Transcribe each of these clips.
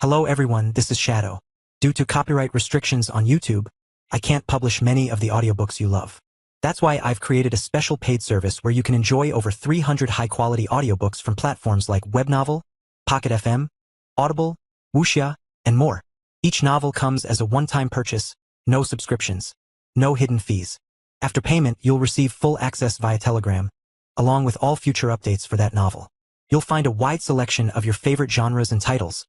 Hello everyone, this is Shadow. Due to copyright restrictions on YouTube, I can't publish many of the audiobooks you love. That's why I've created a special paid service where you can enjoy over 300 high-quality audiobooks from platforms like Webnovel, Pocket FM, Audible, Wuxia, and more. Each novel comes as a one-time purchase, no subscriptions, no hidden fees. After payment, you'll receive full access via Telegram, along with all future updates for that novel. You'll find a wide selection of your favorite genres and titles,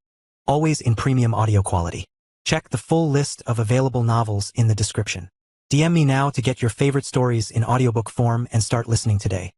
always in premium audio quality. Check the full list of available novels in the description. DM me now to get your favorite stories in audiobook form and start listening today.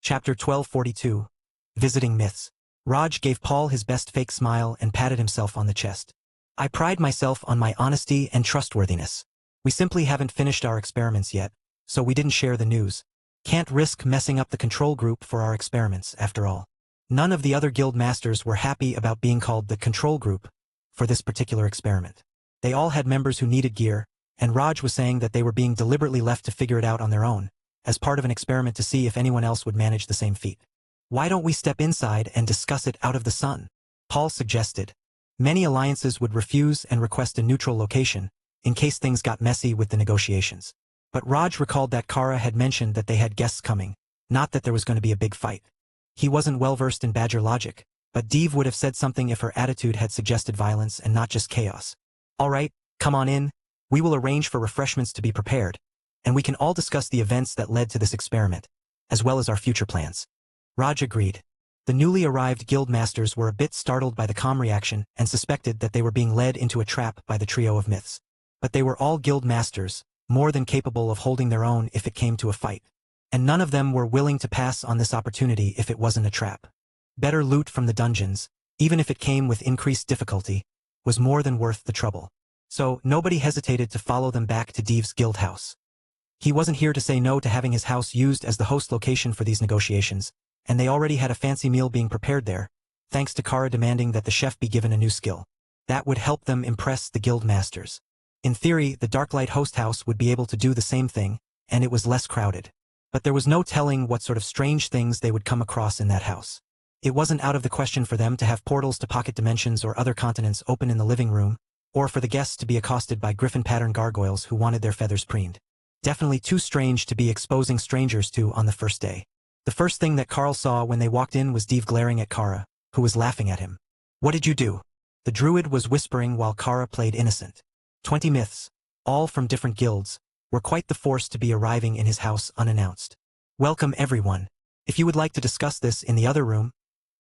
Chapter 1242. Visiting Myths. Raj gave Paul his best fake smile and patted himself on the chest. I pride myself on my honesty and trustworthiness. We simply haven't finished our experiments yet, so we didn't share the news. Can't risk messing up the control group for our experiments, after all. None of the other guild masters were happy about being called the control group for this particular experiment. They all had members who needed gear, and Raj was saying that they were being deliberately left to figure it out on their own, as part of an experiment to see if anyone else would manage the same feat. Why don't we step inside and discuss it out of the sun? Paul suggested. Many alliances would refuse and request a neutral location, in case things got messy with the negotiations. But Raj recalled that Kara had mentioned that they had guests coming, not that there was going to be a big fight. He wasn't well-versed in Badger logic, but Dev would have said something if her attitude had suggested violence and not just chaos. All right, come on in. We will arrange for refreshments to be prepared, and we can all discuss the events that led to this experiment, as well as our future plans. Raj agreed. The newly arrived guild masters were a bit startled by the calm reaction and suspected that they were being led into a trap by the trio of myths. But they were all guild masters, more than capable of holding their own if it came to a fight. And none of them were willing to pass on this opportunity if it wasn't a trap. Better loot from the dungeons, even if it came with increased difficulty, was more than worth the trouble. So nobody hesitated to follow them back to Dev's guild house. He wasn't here to say no to having his house used as the host location for these negotiations, and they already had a fancy meal being prepared there, thanks to Kara demanding that the chef be given a new skill. That would help them impress the guild masters. In theory, the Darklight host house would be able to do the same thing, and it was less crowded. But there was no telling what sort of strange things they would come across in that house. It wasn't out of the question for them to have portals to pocket dimensions or other continents open in the living room, or for the guests to be accosted by griffin-pattern gargoyles who wanted their feathers preened. Definitely too strange to be exposing strangers to on the first day. The first thing that Carl saw when they walked in was Dev glaring at Kara, who was laughing at him. What did you do? The druid was whispering while Kara played innocent. 20 myths, all from different guilds, were quite the force to be arriving in his house unannounced. Welcome everyone. If you would like to discuss this in the other room,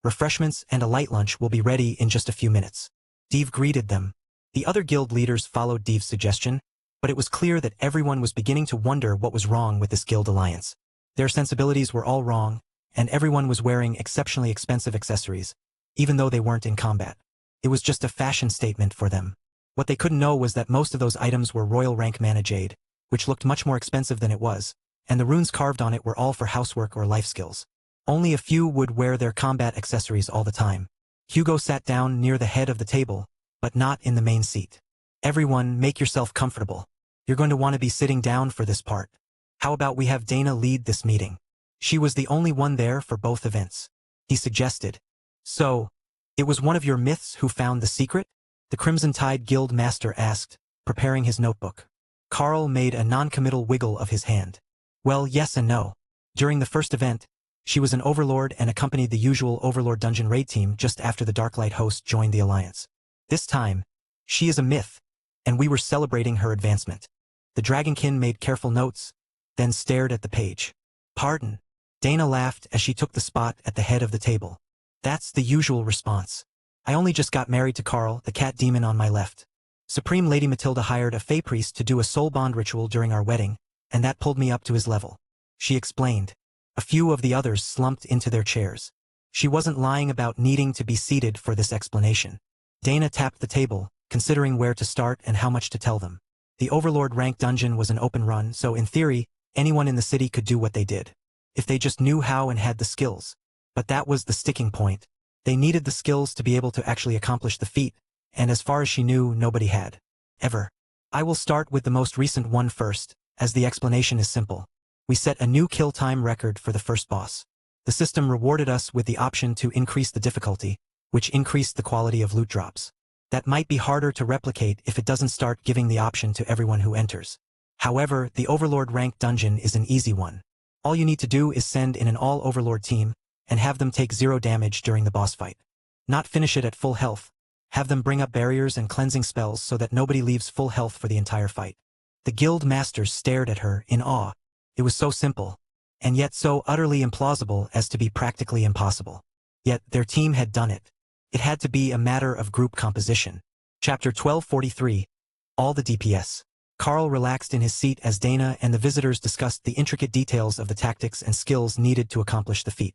refreshments and a light lunch will be ready in just a few minutes. Dev greeted them. The other guild leaders followed Dev's suggestion, but it was clear that everyone was beginning to wonder what was wrong with this guild alliance. Their sensibilities were all wrong, and everyone was wearing exceptionally expensive accessories, even though they weren't in combat. It was just a fashion statement for them. What they couldn't know was that most of those items were royal rank mana jade, which looked much more expensive than it was, and the runes carved on it were all for housework or life skills. Only a few would wear their combat accessories all the time. Hugo sat down near the head of the table, but not in the main seat. Everyone, make yourself comfortable. You're going to want to be sitting down for this part. How about we have Dana lead this meeting? She was the only one there for both events. He suggested. So, it was one of your myths who found the secret? The Crimson Tide Guild Master asked, preparing his notebook. Carl made a non-committal wiggle of his hand. Well, yes and no. During the first event, she was an overlord and accompanied the usual overlord dungeon raid team just after the Darklight host joined the alliance. This time, she is a myth, and we were celebrating her advancement. The Dragonkin made careful notes, then stared at the page. Pardon. Dana laughed as she took the spot at the head of the table. That's the usual response. I only just got married to Carl, the cat demon on my left. Supreme Lady Matilda hired a Fey priest to do a soul bond ritual during our wedding, and that pulled me up to his level. She explained. A few of the others slumped into their chairs. She wasn't lying about needing to be seated for this explanation. Dana tapped the table, considering where to start and how much to tell them. The Overlord rank dungeon was an open run, so in theory, anyone in the city could do what they did, if they just knew how and had the skills. But that was the sticking point. They needed the skills to be able to actually accomplish the feat, and as far as she knew, nobody had. Ever. I will start with the most recent one first, as the explanation is simple. We set a new kill time record for the first boss. The system rewarded us with the option to increase the difficulty, which increased the quality of loot drops. That might be harder to replicate if it doesn't start giving the option to everyone who enters. However, the Overlord rank dungeon is an easy one. All you need to do is send in an all-Overlord team, and have them take 0 damage during the boss fight. Not finish it at full health. Have them bring up barriers and cleansing spells so that nobody leaves full health for the entire fight. The guild masters stared at her in awe. It was so simple, and yet so utterly implausible as to be practically impossible. Yet their team had done it. It had to be a matter of group composition. Chapter 1243. All the DPS. Carl relaxed in his seat as Dana and the visitors discussed the intricate details of the tactics and skills needed to accomplish the feat.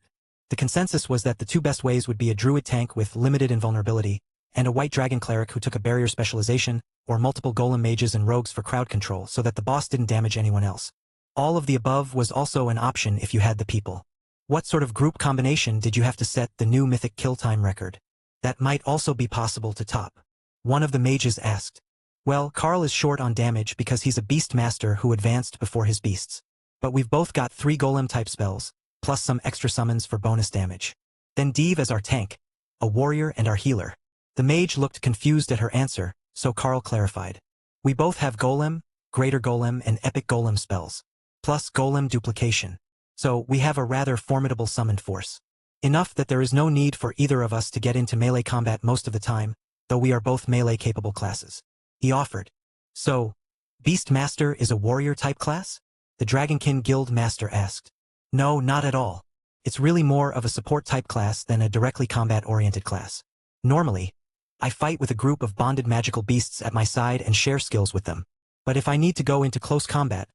The consensus was that the 2 best ways would be a druid tank with limited invulnerability, and a white dragon cleric who took a barrier specialization, or multiple golem mages and rogues for crowd control so that the boss didn't damage anyone else. All of the above was also an option if you had the people. What sort of group combination did you have to set the new mythic kill time record? That might also be possible to top. One of the mages asked. Well, Carl is short on damage because he's a beast master who advanced before his beasts. But we've both got 3 golem type spells, plus some extra summons for bonus damage. Then Dave as our tank, a warrior and our healer. The mage looked confused at her answer, so Carl clarified. We both have golem, greater golem and epic golem spells, plus golem duplication. So we have a rather formidable summoned force. Enough that there is no need for either of us to get into melee combat most of the time, though we are both melee-capable classes. He offered. So, Beast Master is a warrior-type class? The Dragonkin Guild Master asked. No, not at all. It's really more of a support-type class than a directly combat-oriented class. Normally, I fight with a group of bonded magical beasts at my side and share skills with them. But if I need to go into close combat,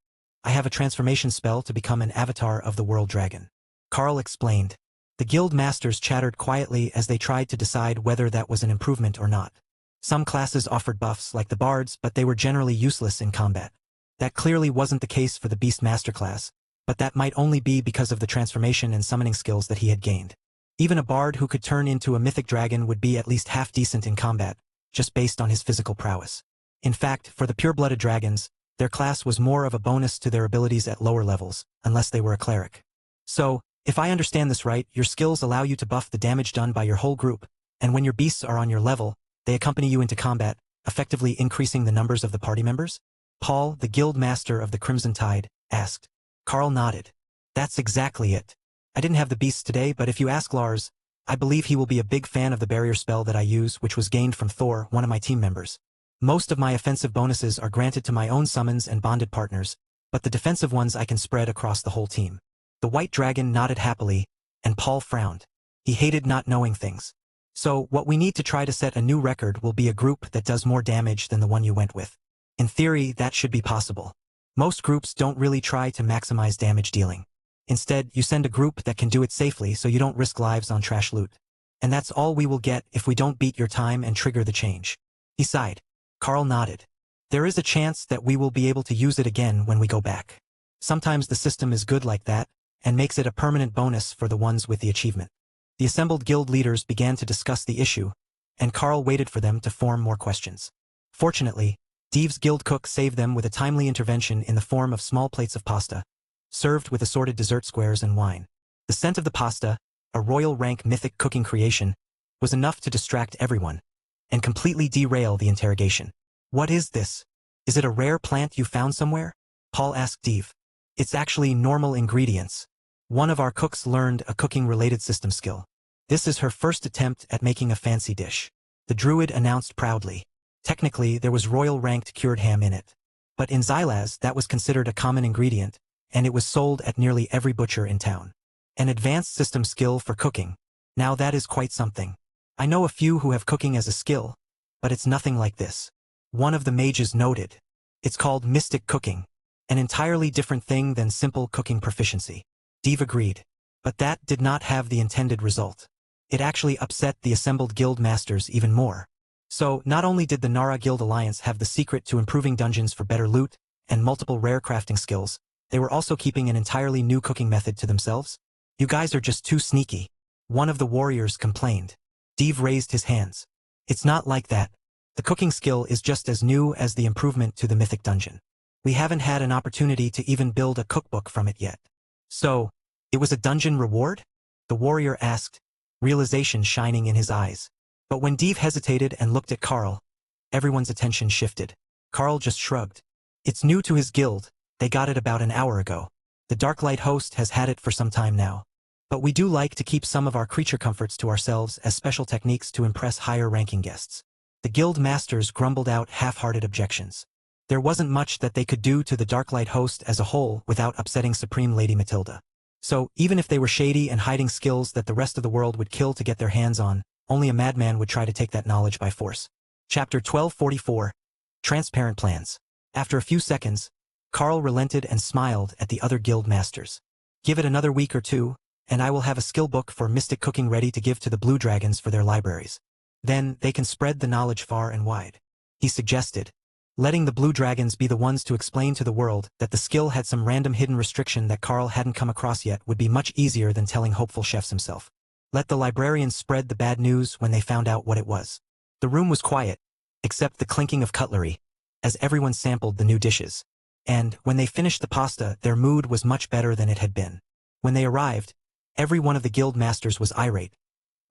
I have a transformation spell to become an avatar of the World Dragon. Carl explained. The guild masters chattered quietly as they tried to decide whether that was an improvement or not. Some classes offered buffs like the bards, but they were generally useless in combat. That clearly wasn't the case for the Beast Master class, but that might only be because of the transformation and summoning skills that he had gained. Even a bard who could turn into a mythic dragon would be at least half decent in combat, just based on his physical prowess. In fact, for the pure-blooded dragons, their class was more of a bonus to their abilities at lower levels, unless they were a cleric. So, if I understand this right, your skills allow you to buff the damage done by your whole group, and when your beasts are on your level, they accompany you into combat, effectively increasing the numbers of the party members? Paul, the guild master of the Crimson Tide, asked. Carl nodded. That's exactly it. I didn't have the beasts today, but if you ask Lars, I believe he will be a big fan of the barrier spell that I use, which was gained from Thor, one of my team members. Most of my offensive bonuses are granted to my own summons and bonded partners, but the defensive ones I can spread across the whole team. The white dragon nodded happily, and Paul frowned. He hated not knowing things. So, what we need to try to set a new record will be a group that does more damage than the one you went with. In theory, that should be possible. Most groups don't really try to maximize damage dealing. Instead, you send a group that can do it safely so you don't risk lives on trash loot. And that's all we will get if we don't beat your time and trigger the change. He sighed. Carl nodded. There is a chance that we will be able to use it again when we go back. Sometimes the system is good like that, and makes it a permanent bonus for the ones with the achievement. The assembled guild leaders began to discuss the issue, and Carl waited for them to form more questions. Fortunately, Deve's guild cook saved them with a timely intervention in the form of small plates of pasta, served with assorted dessert squares and wine. The scent of the pasta, a royal rank mythic cooking creation, was enough to distract everyone, and completely derail the interrogation. What is this? Is it a rare plant you found somewhere? Paul asked Deve. It's actually normal ingredients. One of our cooks learned a cooking-related system skill. This is her first attempt at making a fancy dish. The druid announced proudly. Technically, there was royal-ranked cured ham in it. But in Xylaz, that was considered a common ingredient, and it was sold at nearly every butcher in town. An advanced system skill for cooking. Now that is quite something. I know a few who have cooking as a skill, but it's nothing like this. One of the mages noted. It's called mystic cooking. An entirely different thing than simple cooking proficiency. Deve agreed. But that did not have the intended result. It actually upset the assembled guild masters even more. So, not only did the Nara Guild Alliance have the secret to improving dungeons for better loot, and multiple rare crafting skills, they were also keeping an entirely new cooking method to themselves. You guys are just too sneaky. One of the warriors complained. Deve raised his hands. It's not like that. The cooking skill is just as new as the improvement to the mythic dungeon. We haven't had an opportunity to even build a cookbook from it yet. So, it was a dungeon reward? the warrior asked, realization shining in his eyes. But when Dave hesitated and looked at Carl, everyone's attention shifted. Carl just shrugged. It's new to his guild, they got it about an hour ago. The Darklight host has had it for some time now. But we do like to keep some of our creature comforts to ourselves as special techniques to impress higher-ranking guests. The guild masters grumbled out half-hearted objections. There wasn't much that they could do to the Darklight host as a whole without upsetting Supreme Lady Matilda. So, even if they were shady and hiding skills that the rest of the world would kill to get their hands on, only a madman would try to take that knowledge by force. Chapter 1244. Transparent Plans. After a few seconds, Carl relented and smiled at the other guild masters. Give it another week or two, and I will have a skill book for mystic cooking ready to give to the Blue Dragons for their libraries. Then, they can spread the knowledge far and wide. He suggested, letting the Blue Dragons be the ones to explain to the world that the skill had some random hidden restriction that Carl hadn't come across yet would be much easier than telling hopeful chefs himself. Let the librarians spread the bad news when they found out what it was. The room was quiet, except the clinking of cutlery, as everyone sampled the new dishes. And, when they finished the pasta, their mood was much better than it had been. When they arrived, every one of the guild masters was irate,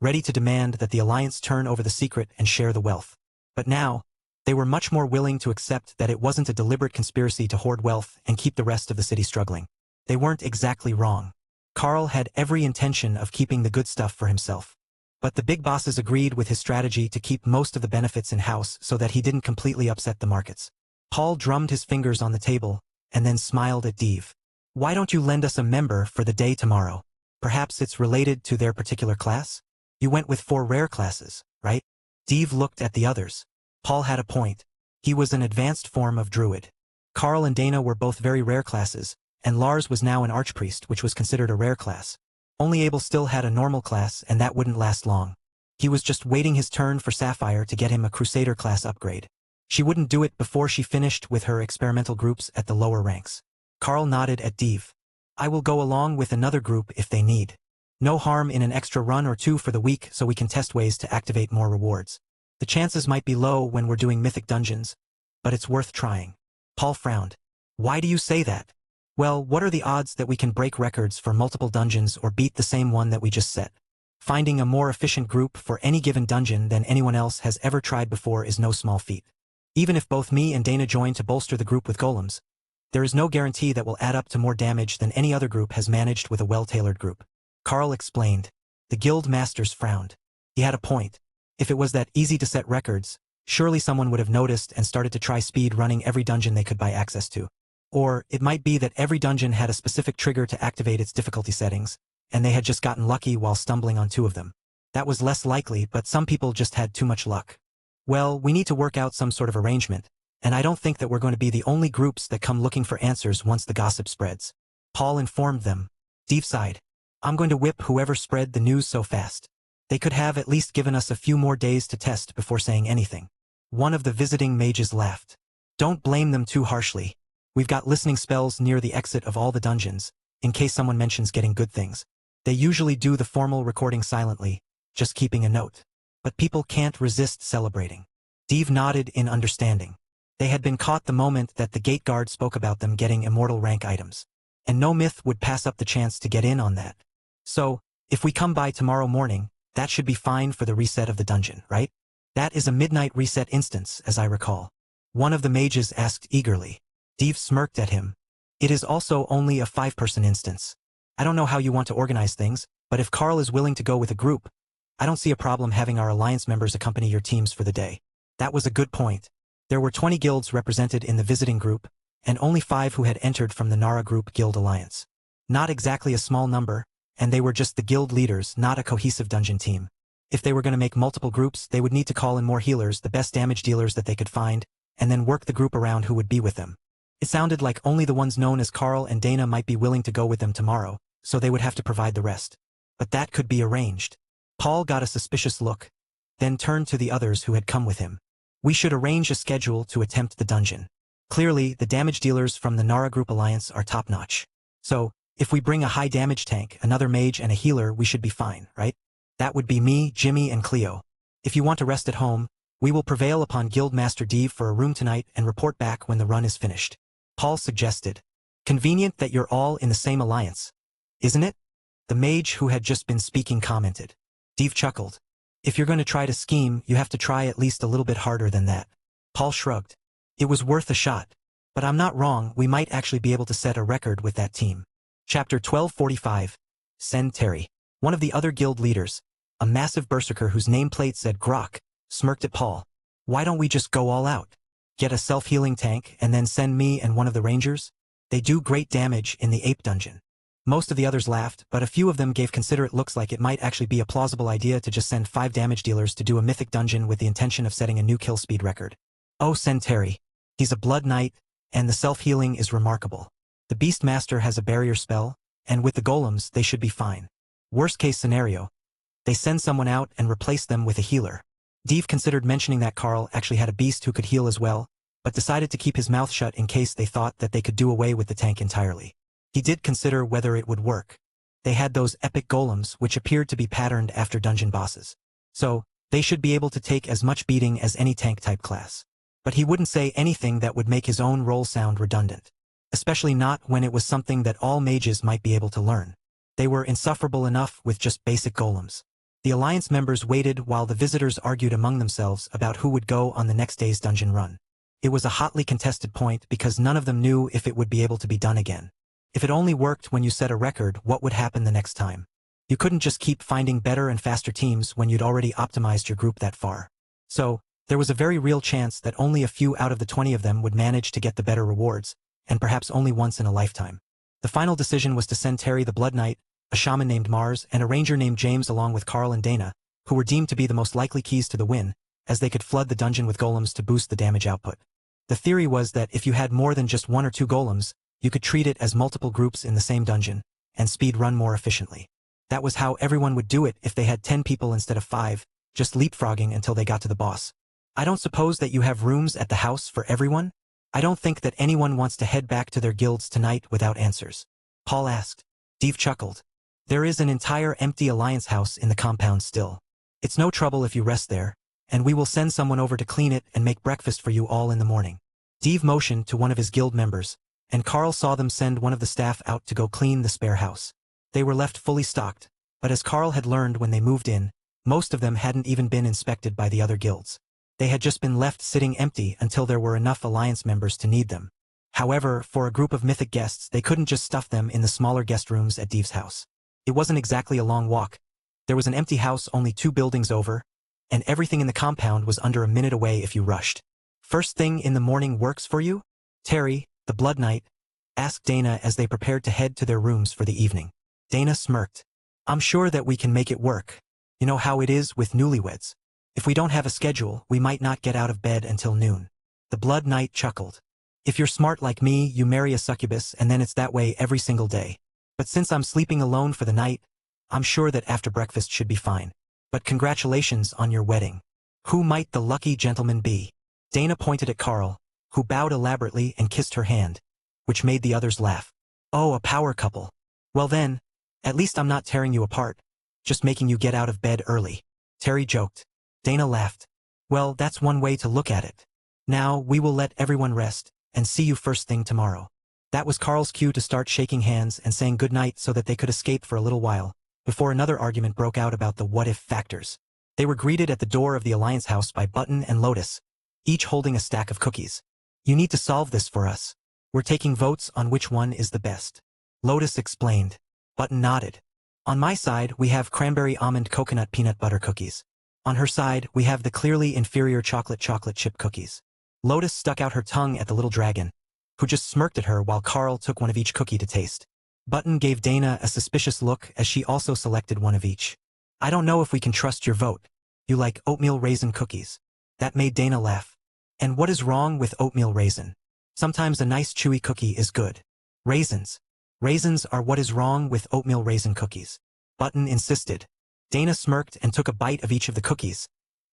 ready to demand that the Alliance turn over the secret and share the wealth. But now, they were much more willing to accept that it wasn't a deliberate conspiracy to hoard wealth and keep the rest of the city struggling. They weren't exactly wrong. Carl had every intention of keeping the good stuff for himself. But the big bosses agreed with his strategy to keep most of the benefits in-house so that he didn't completely upset the markets. Paul drummed his fingers on the table, and then smiled at Dave. Why don't you lend us a member for the day tomorrow? Perhaps it's related to their particular class? You went with 4 rare classes, right? Dave looked at the others. Paul had a point. He was an advanced form of druid. Carl and Dana were both very rare classes, and Lars was now an archpriest, which was considered a rare class. Only Abel still had a normal class, and that wouldn't last long. He was just waiting his turn for Sapphire to get him a Crusader class upgrade. She wouldn't do it before she finished with her experimental groups at the lower ranks. Carl nodded at Dave. I will go along with another group if they need. No harm in an extra run or 2 for the week so we can test ways to activate more rewards. The chances might be low when we're doing mythic dungeons, but it's worth trying. Paul frowned. Why do you say that? Well, what are the odds that we can break records for multiple dungeons or beat the same one that we just set? Finding a more efficient group for any given dungeon than anyone else has ever tried before is no small feat. Even if both me and Dana join to bolster the group with golems, there is no guarantee that will add up to more damage than any other group has managed with a well-tailored group. Carl explained. The guild masters frowned. He had a point. If it was that easy to set records, surely someone would have noticed and started to try speed running every dungeon they could buy access to. Or, it might be that every dungeon had a specific trigger to activate its difficulty settings, and they had just gotten lucky while stumbling on 2 of them. That was less likely, but some people just had too much luck. Well, we need to work out some sort of arrangement, and I don't think that we're going to be the only groups that come looking for answers once the gossip spreads. Paul informed them. Dave sighed. I'm going to whip whoever spread the news so fast. They could have at least given us a few more days to test before saying anything. One of the visiting mages laughed. Don't blame them too harshly. We've got listening spells near the exit of all the dungeons, in case someone mentions getting good things. They usually do the formal recording silently, just keeping a note. But people can't resist celebrating. Dave nodded in understanding. They had been caught the moment that the gate guard spoke about them getting immortal rank items. And no myth would pass up the chance to get in on that. So, if we come by tomorrow morning, that should be fine for the reset of the dungeon, right? That is a midnight reset instance, as I recall. One of the mages asked eagerly. Dave smirked at him. It is also only a 5-person instance. I don't know how you want to organize things, but if Carl is willing to go with a group, I don't see a problem having our alliance members accompany your teams for the day. That was a good point. There were 20 guilds represented in the visiting group, and only 5 who had entered from the Nara Group Guild Alliance. Not exactly a small number, and they were just the guild leaders, not a cohesive dungeon team. If they were going to make multiple groups, they would need to call in more healers, the best damage dealers that they could find, and then work the group around who would be with them. It sounded like only the ones known as Carl and Dana might be willing to go with them tomorrow, so they would have to provide the rest. But that could be arranged. Paul got a suspicious look, then turned to the others who had come with him. We should arrange a schedule to attempt the dungeon. Clearly, the damage dealers from the Nara Group Alliance are top-notch. So, if we bring a high damage tank, another mage and a healer, we should be fine, right? That would be me, Jimmy, and Cleo. If you want to rest at home, we will prevail upon Guildmaster Dave for a room tonight and report back when the run is finished. Paul suggested. Convenient that you're all in the same alliance, isn't it? The mage who had just been speaking commented. Dave chuckled. If you're going to try to scheme, you have to try at least a little bit harder than that. Paul shrugged. It was worth a shot. But I'm not wrong, we might actually be able to set a record with that team. Chapter 1245. Send Terry. One of the other guild leaders, a massive berserker whose nameplate said Grok, smirked at Paul. Why don't we just go all out? Get a self-healing tank and then send me and one of the rangers? They do great damage in the ape dungeon. Most of the others laughed, but a few of them gave considerate looks like it might actually be a plausible idea to just send 5 damage dealers to do a mythic dungeon with the intention of setting a new kill speed record. Oh, send Terry. He's a blood knight, and the self-healing is remarkable. The beast master has a barrier spell, and with the golems they should be fine. Worst case scenario, they send someone out and replace them with a healer. Dave considered mentioning that Carl actually had a beast who could heal as well, but decided to keep his mouth shut in case they thought that they could do away with the tank entirely. He did consider whether it would work. They had those epic golems which appeared to be patterned after dungeon bosses. So, they should be able to take as much beating as any tank-type class. But he wouldn't say anything that would make his own role sound redundant. Especially not when it was something that all mages might be able to learn. They were insufferable enough with just basic golems. The Alliance members waited while the visitors argued among themselves about who would go on the next day's dungeon run. It was a hotly contested point because none of them knew if it would be able to be done again. If it only worked when you set a record, what would happen the next time? You couldn't just keep finding better and faster teams when you'd already optimized your group that far. So, there was a very real chance that only a few out of the 20 of them would manage to get the better rewards, and perhaps only once in a lifetime. The final decision was to send Terry the Blood Knight, a shaman named Mars, and a ranger named James along with Carl and Dana, who were deemed to be the most likely keys to the win, as they could flood the dungeon with golems to boost the damage output. The theory was that if you had more than just 1 or 2 golems, you could treat it as multiple groups in the same dungeon, and speed run more efficiently. That was how everyone would do it if they had 10 people instead of 5, just leapfrogging until they got to the boss. I don't suppose that you have rooms at the house for everyone? I don't think that anyone wants to head back to their guilds tonight without answers. Paul asked. Dave chuckled. There is an entire empty Alliance house in the compound still. It's no trouble if you rest there, and we will send someone over to clean it and make breakfast for you all in the morning. Dave motioned to one of his guild members, and Carl saw them send one of the staff out to go clean the spare house. They were left fully stocked, but as Carl had learned when they moved in, most of them hadn't even been inspected by the other guilds. They had just been left sitting empty until there were enough Alliance members to need them. However, for a group of mythic guests, they couldn't just stuff them in the smaller guest rooms at Dave's house. It wasn't exactly a long walk. There was an empty house only 2 buildings over, and everything in the compound was under a minute away if you rushed. First thing in the morning works for you? Terry, the Blood Knight, asked Dana as they prepared to head to their rooms for the evening. Dana smirked. I'm sure that we can make it work. You know how it is with newlyweds. If we don't have a schedule, we might not get out of bed until noon. The Blood Knight chuckled. If you're smart like me, you marry a succubus and then it's that way every single day. But since I'm sleeping alone for the night, I'm sure that after breakfast should be fine. But congratulations on your wedding. Who might the lucky gentleman be? Dana pointed at Carl, who bowed elaborately and kissed her hand, which made the others laugh. Oh, a power couple. Well then, at least I'm not tearing you apart, just making you get out of bed early. Terry joked. Dana laughed. Well, that's one way to look at it. Now, we will let everyone rest, and see you first thing tomorrow. That was Carl's cue to start shaking hands and saying goodnight so that they could escape for a little while, before another argument broke out about the what-if factors. They were greeted at the door of the Alliance house by Button and Lotus, each holding a stack of cookies. You need to solve this for us. We're taking votes on which one is the best. Lotus explained. Button nodded. On my side, we have cranberry almond coconut peanut butter cookies. On her side, we have the clearly inferior chocolate chip cookies. Lotus stuck out her tongue at the little dragon, who just smirked at her while Carl took one of each cookie to taste. Button gave Dana a suspicious look as she also selected one of each. I don't know if we can trust your vote. You like oatmeal raisin cookies. That made Dana laugh. And what is wrong with oatmeal raisin? Sometimes a nice chewy cookie is good. Raisins. Raisins are what is wrong with oatmeal raisin cookies. Button insisted. Dana smirked and took a bite of each of the cookies,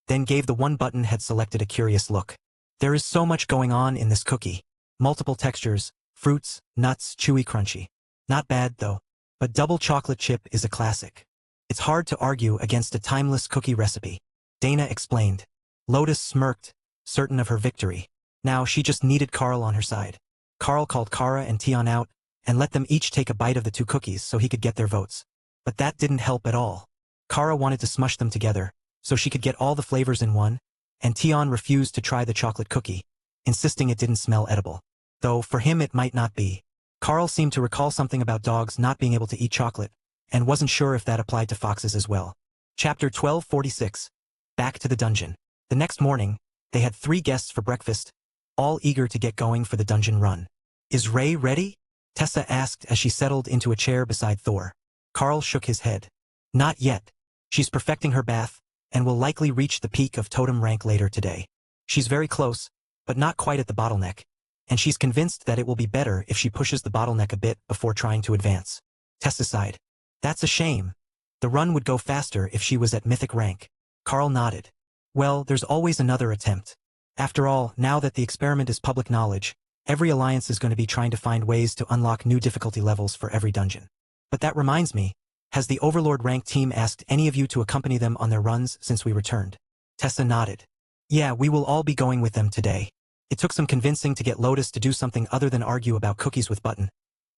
then gave the one Button had selected a curious look. There is so much going on in this cookie. Multiple textures, fruits, nuts, chewy, crunchy. Not bad, though. But double chocolate chip is a classic. It's hard to argue against a timeless cookie recipe. Dana explained. Lotus smirked, certain of her victory. Now she just needed Carl on her side. Carl called Kara and Tion out, and let them each take a bite of the 2 cookies so he could get their votes. But that didn't help at all. Kara wanted to smush them together, so she could get all the flavors in one, and Tion refused to try the chocolate cookie, insisting it didn't smell edible. Though for him it might not be. Carl seemed to recall something about dogs not being able to eat chocolate, and wasn't sure if that applied to foxes as well. Chapter 1246. Back to the dungeon. The next morning, they had 3 guests for breakfast, all eager to get going for the dungeon run. "Is Ray ready?" Tessa asked as she settled into a chair beside Thor. Carl shook his head. "Not yet. She's perfecting her bath, and will likely reach the peak of totem rank later today. She's very close, but not quite at the bottleneck, and she's convinced that it will be better if she pushes the bottleneck a bit before trying to advance." Tessa sighed. "That's a shame. The run would go faster if she was at mythic rank." Carl nodded. "Well, there's always another attempt. After all, now that the experiment is public knowledge, every alliance is going to be trying to find ways to unlock new difficulty levels for every dungeon. But that reminds me, has the Overlord rank team asked any of you to accompany them on their runs since we returned?" Tessa nodded. "Yeah, we will all be going with them today. It took some convincing to get Lotus to do something other than argue about cookies with Button,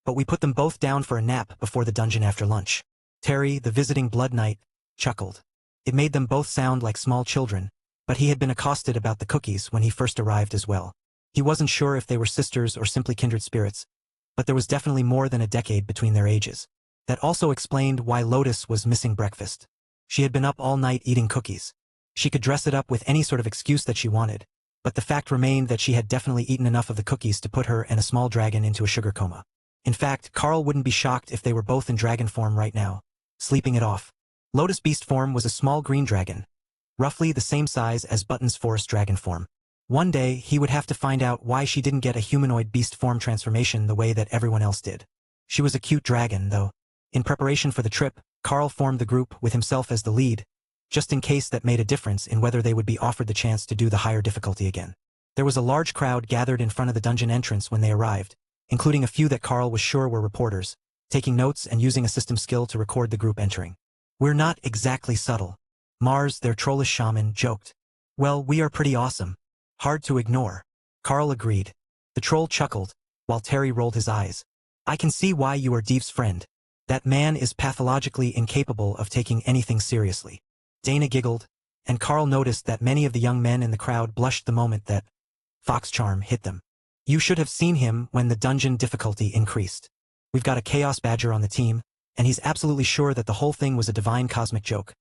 but we put them both down for a nap before the dungeon after lunch." Terry, the visiting Blood Knight, chuckled. It made them both sound like small children, but he had been accosted about the cookies when he first arrived as well. He wasn't sure if they were sisters or simply kindred spirits, but there was definitely more than a decade between their ages. That also explained why Lotus was missing breakfast. She had been up all night eating cookies. She could dress it up with any sort of excuse that she wanted, but the fact remained that she had definitely eaten enough of the cookies to put her and a small dragon into a sugar coma. In fact, Carl wouldn't be shocked if they were both in dragon form right now, sleeping it off. Lotus beast form was a small green dragon, roughly the same size as Button's forest dragon form. One day, he would have to find out why she didn't get a humanoid beast form transformation the way that everyone else did. She was a cute dragon, though. In preparation for the trip, Carl formed the group with himself as the lead, just in case that made a difference in whether they would be offered the chance to do the higher difficulty again. There was a large crowd gathered in front of the dungeon entrance when they arrived, including a few that Carl was sure were reporters, taking notes and using a system skill to record the group entering. "We're not exactly subtle," Mars, their trollish shaman, joked. "Well, we are pretty awesome. Hard to ignore." Carl agreed. The troll chuckled, while Terry rolled his eyes. "I can see why you are Deve's friend. That man is pathologically incapable of taking anything seriously." Dana giggled, and Carl noticed that many of the young men in the crowd blushed the moment that Fox Charm hit them. "You should have seen him when the dungeon difficulty increased. We've got a Chaos Badger on the team, and he's absolutely sure that the whole thing was a divine cosmic joke.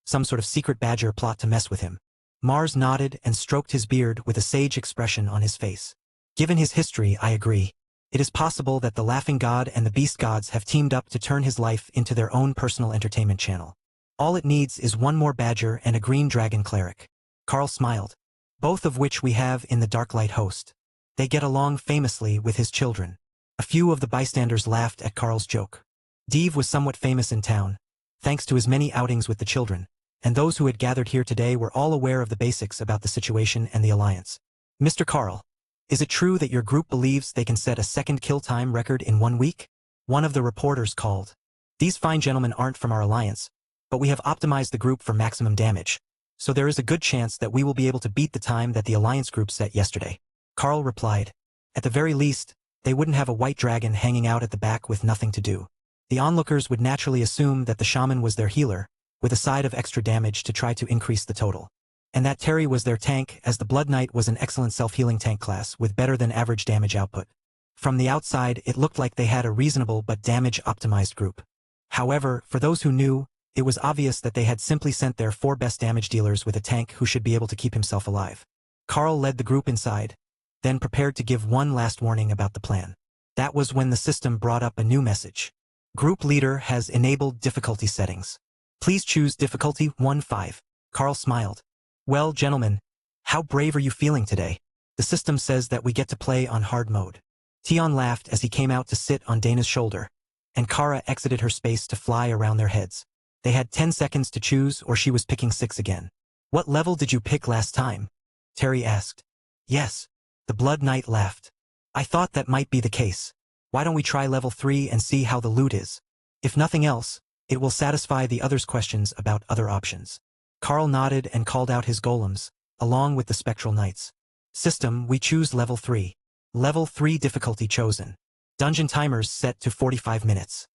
Some sort of secret Badger plot to mess with him." Mars nodded and stroked his beard with a sage expression on his face. "Given his history, I agree. It is possible that the Laughing God and the Beast Gods have teamed up to turn his life into their own personal entertainment channel. All it needs is one more Badger and a Green Dragon Cleric." Carl smiled. "Both of which we have in the Darklight host. They get along famously with his children." A few of the bystanders laughed at Carl's joke. Deve was somewhat famous in town, thanks to his many outings with the children, and those who had gathered here today were all aware of the basics about the situation and the alliance. "Mr. Carl, is it true that your group believes they can set a second kill time record in 1 week?" One of the reporters called. "These fine gentlemen aren't from our alliance, but we have optimized the group for maximum damage, so there is a good chance that we will be able to beat the time that the alliance group set yesterday." Carl replied. At the very least, they wouldn't have a white dragon hanging out at the back with nothing to do. The onlookers would naturally assume that the shaman was their healer, with a side of extra damage to try to increase the total. And that Terry was their tank, as the Blood Knight was an excellent self-healing tank class with better than average damage output. From the outside, it looked like they had a reasonable but damage-optimized group. However, for those who knew, it was obvious that they had simply sent their 4 best damage dealers with a tank who should be able to keep himself alive. Carl led the group inside, then prepared to give one last warning about the plan. That was when the system brought up a new message. "Group leader has enabled difficulty settings. Please choose difficulty 1-5. Carl smiled. "Well, gentlemen, how brave are you feeling today? The system says that we get to play on hard mode." Tion laughed as he came out to sit on Dana's shoulder, and Kara exited her space to fly around their heads. They had 10 seconds to choose, or she was picking 6 again. "What level did you pick last time?" Terry asked. "Yes." The Blood Knight laughed. "I thought that might be the case. Why don't we try level 3 and see how the loot is? If nothing else, it will satisfy the others' questions about other options." Carl nodded and called out his golems, along with the spectral knights. "System, we choose level 3. Level 3 difficulty chosen. Dungeon timers set to 45 minutes.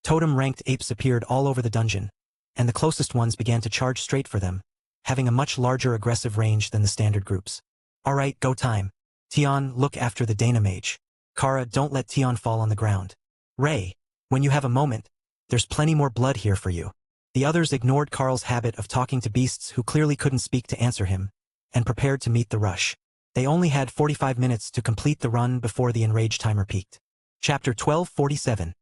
Totem-ranked apes appeared all over the dungeon, and the closest ones began to charge straight for them, having a much larger aggressive range than the standard groups. Alright, go time. Tion, look after the Dana mage. Kara, don't let Tion fall on the ground. Ray, when you have a moment, there's plenty more blood here for you. The others ignored Carl's habit of talking to beasts who clearly couldn't speak to answer him, and prepared to meet the rush. They only had 45 minutes to complete the run before the enrage timer peaked. Chapter 1247.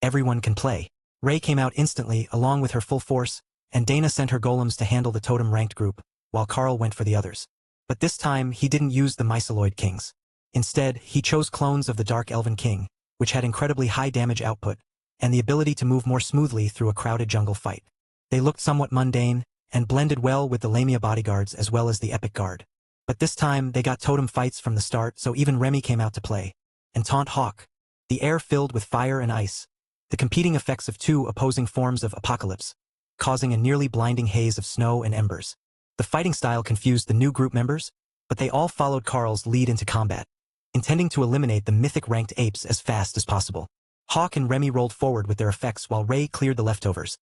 Everyone can play. Ray came out instantly along with her full force, and Dana sent her golems to handle the totem-ranked group, while Carl went for the others. But this time he didn't use the Myceloid Kings. Instead, he chose clones of the Dark Elven King, which had incredibly high damage output, and the ability to move more smoothly through a crowded jungle fight. They looked somewhat mundane, and blended well with the Lamia bodyguards as well as the Epic Guard. But this time they got totem fights from the start, so even Remy came out to play. And Taunt Hawk. The air filled with fire and ice, the competing effects of two opposing forms of apocalypse, causing a nearly blinding haze of snow and embers. The fighting style confused the new group members, but they all followed Carl's lead into combat, intending to eliminate the mythic-ranked apes as fast as possible. Hawk and Remy rolled forward with their effects while Ray cleared the leftovers.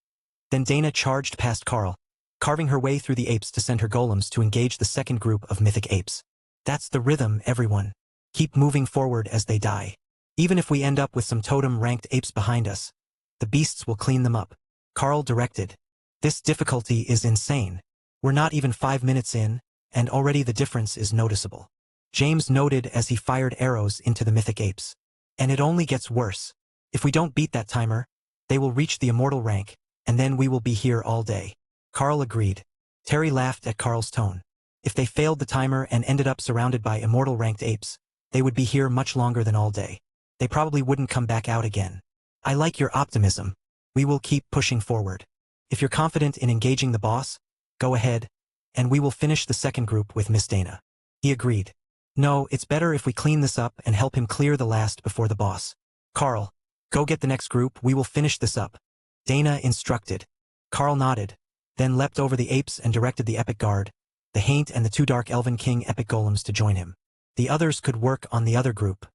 Then Dana charged past Carl, carving her way through the apes to send her golems to engage the second group of mythic apes. That's the rhythm, everyone. Keep moving forward as they die. Even if we end up with some totem-ranked apes behind us, the beasts will clean them up. Carl directed. This difficulty is insane. We're not even 5 minutes in, and already the difference is noticeable. James noted as he fired arrows into the mythic apes. And it only gets worse. If we don't beat that timer, they will reach the immortal rank, and then we will be here all day. Carl agreed. Terry laughed at Carl's tone. If they failed the timer and ended up surrounded by immortal ranked apes, they would be here much longer than all day. They probably wouldn't come back out again. I like your optimism. We will keep pushing forward. If you're confident in engaging the boss, go ahead, and we will finish the second group with Miss Dana. He agreed. No, it's better if we clean this up and help him clear the last before the boss. Carl, go get the next group, we will finish this up. Dana instructed. Carl nodded, then leapt over the apes and directed the Epic Guard, the Haint and the two Dark Elven King Epic Golems to join him. The others could work on the other group.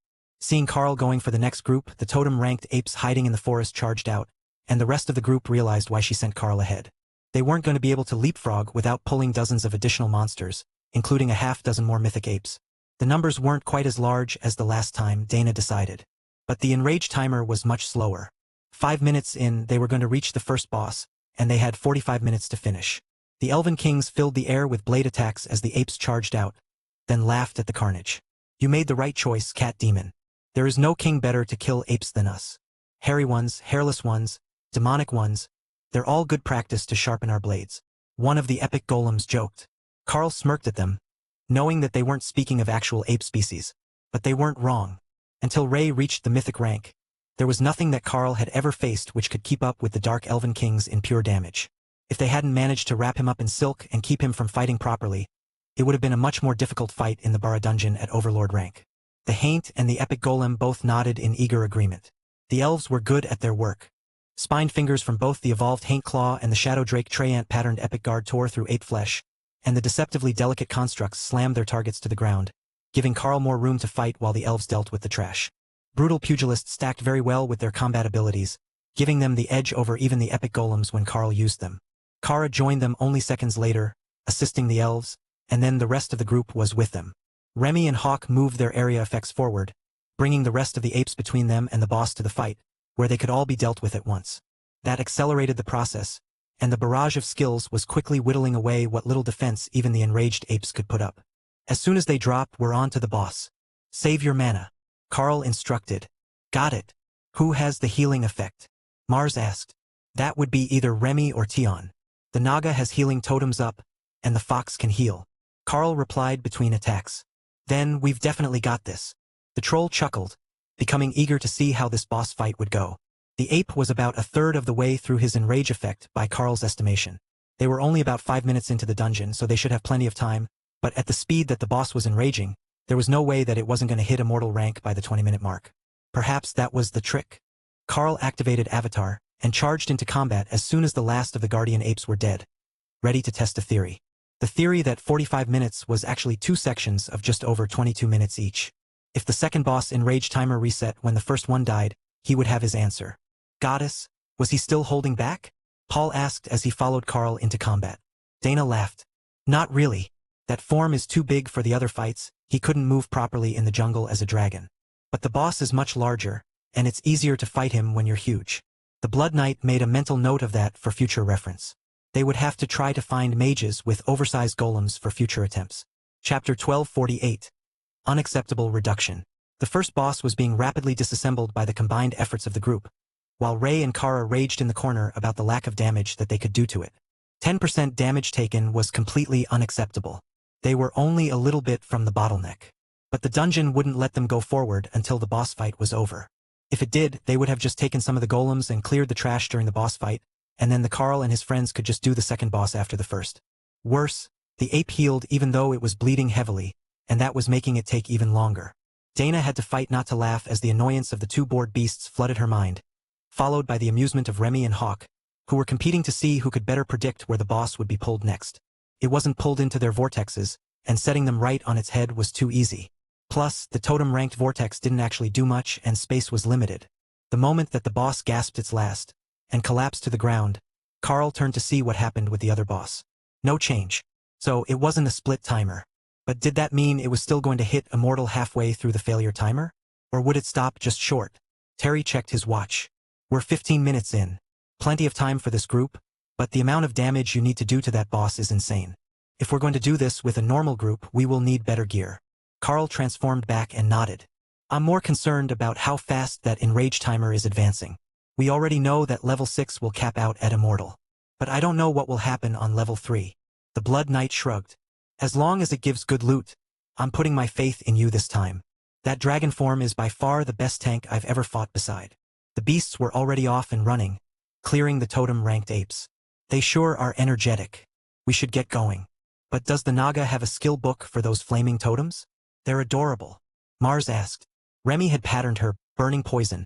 Seeing Carl going for the next group, the totem-ranked apes hiding in the forest charged out, and the rest of the group realized why she sent Carl ahead. They weren't going to be able to leapfrog without pulling dozens of additional monsters, including a half-dozen more mythic apes. The numbers weren't quite as large as the last time, Dana decided. But the enrage timer was much slower. 5 minutes in, they were going to reach the first boss, and they had 45 minutes to finish. The Elven Kings filled the air with blade attacks as the apes charged out, then laughed at the carnage. You made the right choice, Cat Demon. There is no king better to kill apes than us. Hairy ones, hairless ones, demonic ones, they're all good practice to sharpen our blades. One of the epic golems joked. Carl smirked at them, knowing that they weren't speaking of actual ape species. But they weren't wrong. Until Ray reached the mythic rank, there was nothing that Carl had ever faced which could keep up with the Dark Elven Kings in pure damage. If they hadn't managed to wrap him up in silk and keep him from fighting properly, it would have been a much more difficult fight in the Bara dungeon at Overlord rank. The Haint and the Epic Golem both nodded in eager agreement. The elves were good at their work. Spined fingers from both the evolved Haint Claw and the Shadow Drake Treyant-patterned Epic Guard tore through ape flesh, and the deceptively delicate constructs slammed their targets to the ground, giving Carl more room to fight while the elves dealt with the trash. Brutal pugilists stacked very well with their combat abilities, giving them the edge over even the Epic Golems when Carl used them. Kara joined them only seconds later, assisting the elves, and then the rest of the group was with them. Remy and Hawk moved their area effects forward, bringing the rest of the apes between them and the boss to the fight, where they could all be dealt with at once. That accelerated the process, and the barrage of skills was quickly whittling away what little defense even the enraged apes could put up. As soon as they drop, we're on to the boss. Save your mana. Carl instructed. Got it. Who has the healing effect? Mars asked. That would be either Remy or Tion. The Naga has healing totems up, and the fox can heal. Carl replied between attacks. Then we've definitely got this. The troll chuckled, becoming eager to see how this boss fight would go. The ape was about a third of the way through his enrage effect by Carl's estimation. They were only about 5 minutes into the dungeon, so they should have plenty of time, but at the speed that the boss was enraging, there was no way that it wasn't going to hit immortal rank by the 20-minute mark. Perhaps that was the trick. Carl activated Avatar and charged into combat as soon as the last of the guardian apes were dead, ready to test a theory. The theory that 45 minutes was actually 2 sections of just over 22 minutes each. If the second boss enrage timer reset when the first one died, he would have his answer. Goddess, Was he still holding back? Paul asked as he followed Carl into combat. Dana laughed. Not really. That form is too big for the other fights, he couldn't move properly in the jungle as a dragon. But the boss is much larger, and it's easier to fight him when you're huge. The Blood Knight made a mental note of that for future reference. They would have to try to find mages with oversized golems for future attempts. Chapter 1248. Unacceptable reduction. The first boss was being rapidly disassembled by the combined efforts of the group, while Ray and Kara raged in the corner about the lack of damage that they could do to it. 10% damage taken was completely unacceptable. They were only a little bit from the bottleneck. But the dungeon wouldn't let them go forward until the boss fight was over. If it did, they would have just taken some of the golems and cleared the trash during the boss fight, and then the Carl and his friends could just do the second boss after the first. Worse, the ape healed even though it was bleeding heavily, and that was making it take even longer. Dana had to fight not to laugh as the annoyance of the two bored beasts flooded her mind, followed by the amusement of Remy and Hawk, who were competing to see who could better predict where the boss would be pulled next. It wasn't pulled into their vortexes, and setting them right on its head was too easy. Plus, the totem-ranked vortex didn't actually do much and space was limited. The moment that the boss gasped its last, and collapsed to the ground, Carl turned to see what happened with the other boss. No change. So it wasn't a split timer. But did that mean it was still going to hit Immortal halfway through the failure timer? Or would it stop just short? Terry checked his watch. We're 15 minutes in. Plenty of time for this group, but the amount of damage you need to do to that boss is insane. If we're going to do this with a normal group, we will need better gear. Carl transformed back and nodded. I'm more concerned about how fast that enrage timer is advancing. We already know that level 6 will cap out at Immortal. But I don't know what will happen on level 3. The Blood Knight shrugged. As long as it gives good loot, I'm putting my faith in you this time. That dragon form is by far the best tank I've ever fought beside. The beasts were already off and running, clearing the totem-ranked apes. They sure are energetic. We should get going. But does the Naga have a skill book for those flaming totems? They're adorable. Mars asked. Remy had patterned her burning poison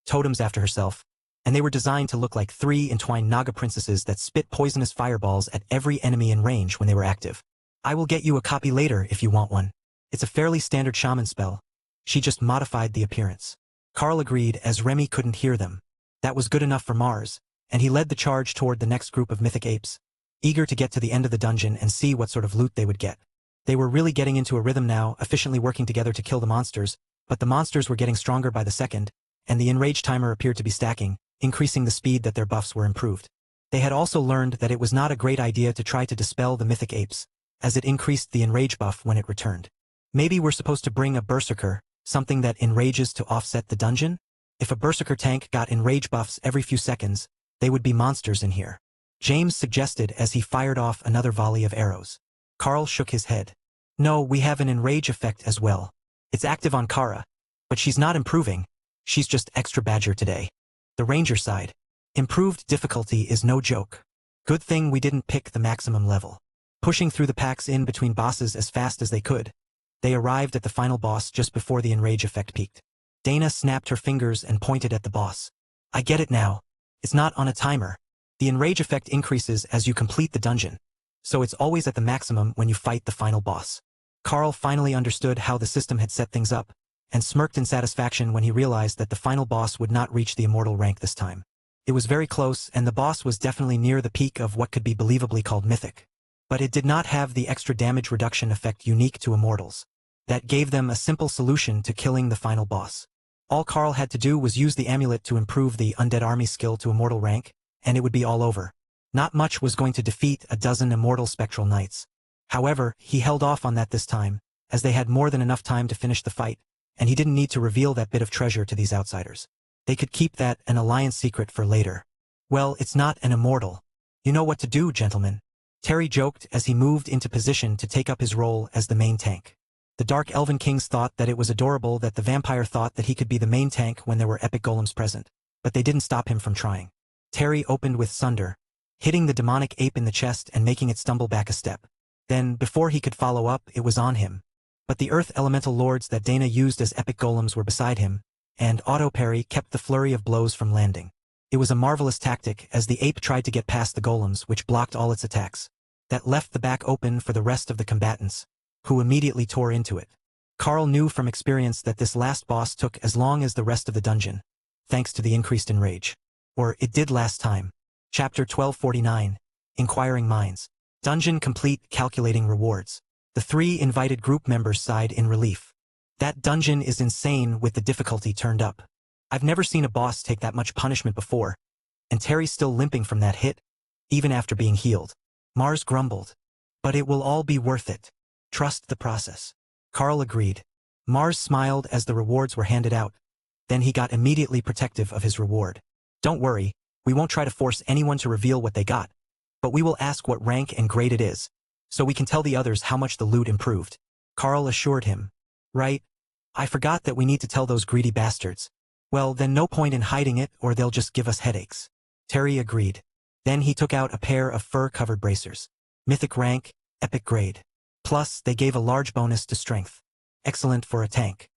totems after herself, and they were designed to look like 3 entwined Naga princesses that spit poisonous fireballs at every enemy in range when they were active. I will get you a copy later if you want one. It's a fairly standard shaman spell. She just modified the appearance. Carl agreed as Remy couldn't hear them. That was good enough for Mars, and he led the charge toward the next group of mythic apes, eager to get to the end of the dungeon and see what sort of loot they would get. They were really getting into a rhythm now, efficiently working together to kill the monsters, but the monsters were getting stronger by the second, and the enrage timer appeared to be stacking, increasing the speed that their buffs were improved. They had also learned that it was not a great idea to try to dispel the mythic apes, as it increased the enrage buff when it returned. Maybe we're supposed to bring a berserker, something that enrages to offset the dungeon? If a berserker tank got enrage buffs every few seconds, they would be monsters in here. James suggested as he fired off another volley of arrows. Carl shook his head. No, we have an enrage effect as well. It's active on Kara, but she's not improving. She's just extra badger today. The ranger side. Improved difficulty is no joke. Good thing we didn't pick the maximum level. Pushing through the packs in between bosses as fast as they could, they arrived at the final boss just before the enrage effect peaked. Dana snapped her fingers and pointed at the boss. I get it now. It's not on a timer. The enrage effect increases as you complete the dungeon, so it's always at the maximum when you fight the final boss. Carl finally understood how the system had set things up, and smirked in satisfaction when he realized that the final boss would not reach the immortal rank this time. It was very close, and the boss was definitely near the peak of what could be believably called mythic. But it did not have the extra damage reduction effect unique to immortals. That gave them a simple solution to killing the final boss. All Carl had to do was use the amulet to improve the undead army skill to immortal rank, and it would be all over. Not much was going to defeat a dozen immortal spectral knights. However, he held off on that this time, as they had more than enough time to finish the fight, and he didn't need to reveal that bit of treasure to these outsiders. They could keep that an alliance secret for later. Well, it's not an immortal. You know what to do, gentlemen. Terry joked as he moved into position to take up his role as the main tank. The Dark Elven Kings thought that it was adorable that the vampire thought that he could be the main tank when there were epic golems present, but they didn't stop him from trying. Terry opened with Sunder, hitting the demonic ape in the chest and making it stumble back a step. Then, before he could follow up, it was on him. But the Earth Elemental Lords that Dana used as epic golems were beside him, and auto parry kept the flurry of blows from landing. It was a marvelous tactic as the ape tried to get past the golems, which blocked all its attacks. That left the back open for the rest of the combatants, who immediately tore into it. Carl knew from experience that this last boss took as long as the rest of the dungeon, thanks to the increased enrage. Or it did last time. Chapter 1249. Inquiring Minds. Dungeon complete, calculating rewards. The 3 invited group members sighed in relief. That dungeon is insane with the difficulty turned up. I've never seen a boss take that much punishment before. And Terry's still limping from that hit, even after being healed. Mars grumbled. But it will all be worth it. Trust the process. Carl agreed. Mars smiled as the rewards were handed out. Then he got immediately protective of his reward. Don't worry, we won't try to force anyone to reveal what they got. But we will ask what rank and grade it is, so we can tell the others how much the loot improved. Carl assured him. Right? I forgot that we need to tell those greedy bastards. Well, then no point in hiding it, or they'll just give us headaches. Terry agreed. Then he took out a pair of fur-covered bracers. Mythic rank, epic grade. Plus, they gave a large bonus to strength. Excellent for a tank.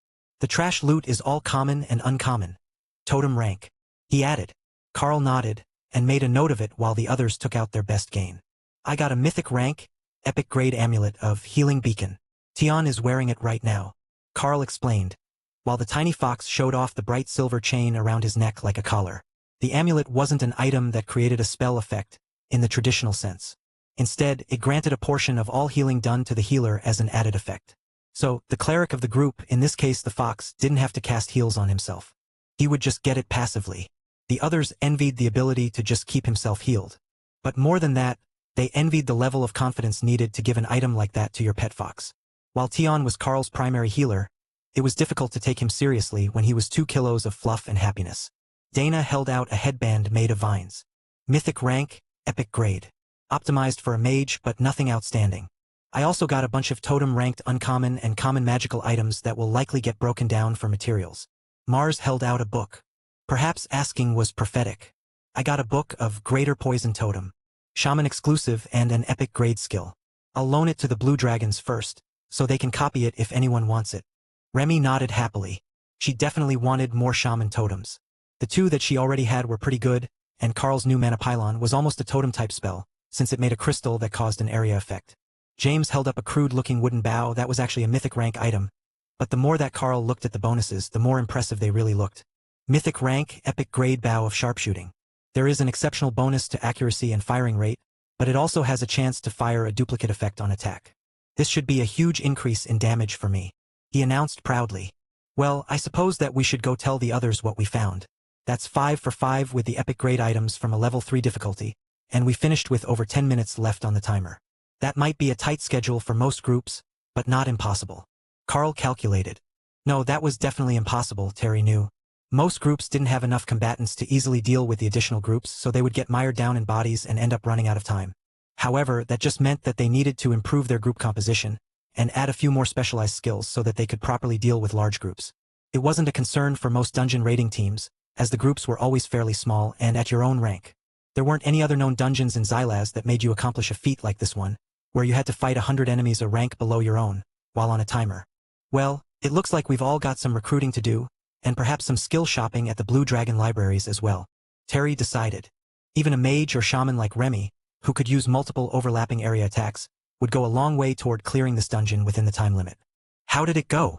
The trash loot is all common and uncommon. Totem rank. He added. Carl nodded, and made a note of it while the others took out their best gain. I got a mythic rank, epic grade amulet of Healing Beacon. Tion is wearing it right now. Carl explained, while the tiny fox showed off the bright silver chain around his neck like a collar. The amulet wasn't an item that created a spell effect, in the traditional sense. Instead, it granted a portion of all healing done to the healer as an added effect. So, the cleric of the group, in this case the fox, didn't have to cast heals on himself. He would just get it passively. The others envied the ability to just keep himself healed. But more than that, they envied the level of confidence needed to give an item like that to your pet fox. While Tion was Carl's primary healer, it was difficult to take him seriously when he was 2 kilos of fluff and happiness. Dana held out a headband made of vines. Mythic rank, epic grade. Optimized for a mage, but nothing outstanding. I also got a bunch of totem-ranked uncommon and common magical items that will likely get broken down for materials. Mars held out a book. Perhaps asking was prophetic. I got a book of Greater Poison Totem. Shaman exclusive and an epic grade skill. I'll loan it to the Blue Dragons first, so they can copy it if anyone wants it. Remy nodded happily. She definitely wanted more shaman totems. The 2 that she already had were pretty good, and Carl's new mana pylon was almost a totem-type spell, since it made a crystal that caused an area effect. James held up a crude-looking wooden bow that was actually a mythic rank item, but the more that Carl looked at the bonuses, the more impressive they really looked. Mythic rank, epic grade bow of sharpshooting. There is an exceptional bonus to accuracy and firing rate, but it also has a chance to fire a duplicate effect on attack. This should be a huge increase in damage for me, he announced proudly. Well, I suppose that we should go tell the others what we found. That's 5 for 5 with the epic grade items from a level 3 difficulty, and we finished with over 10 minutes left on the timer. That might be a tight schedule for most groups, but not impossible. Carl calculated. No, that was definitely impossible, Terry knew. Most groups didn't have enough combatants to easily deal with the additional groups, so they would get mired down in bodies and end up running out of time. However, that just meant that they needed to improve their group composition, and add a few more specialized skills so that they could properly deal with large groups. It wasn't a concern for most dungeon raiding teams, as the groups were always fairly small and at your own rank. There weren't any other known dungeons in Xylaz that made you accomplish a feat like this one, where you had to fight 100 enemies a rank below your own, while on a timer. Well, it looks like we've all got some recruiting to do, and perhaps some skill shopping at the Blue Dragon libraries as well. Terry decided. Even a mage or shaman like Remy, who could use multiple overlapping area attacks, would go a long way toward clearing this dungeon within the time limit. How did it go?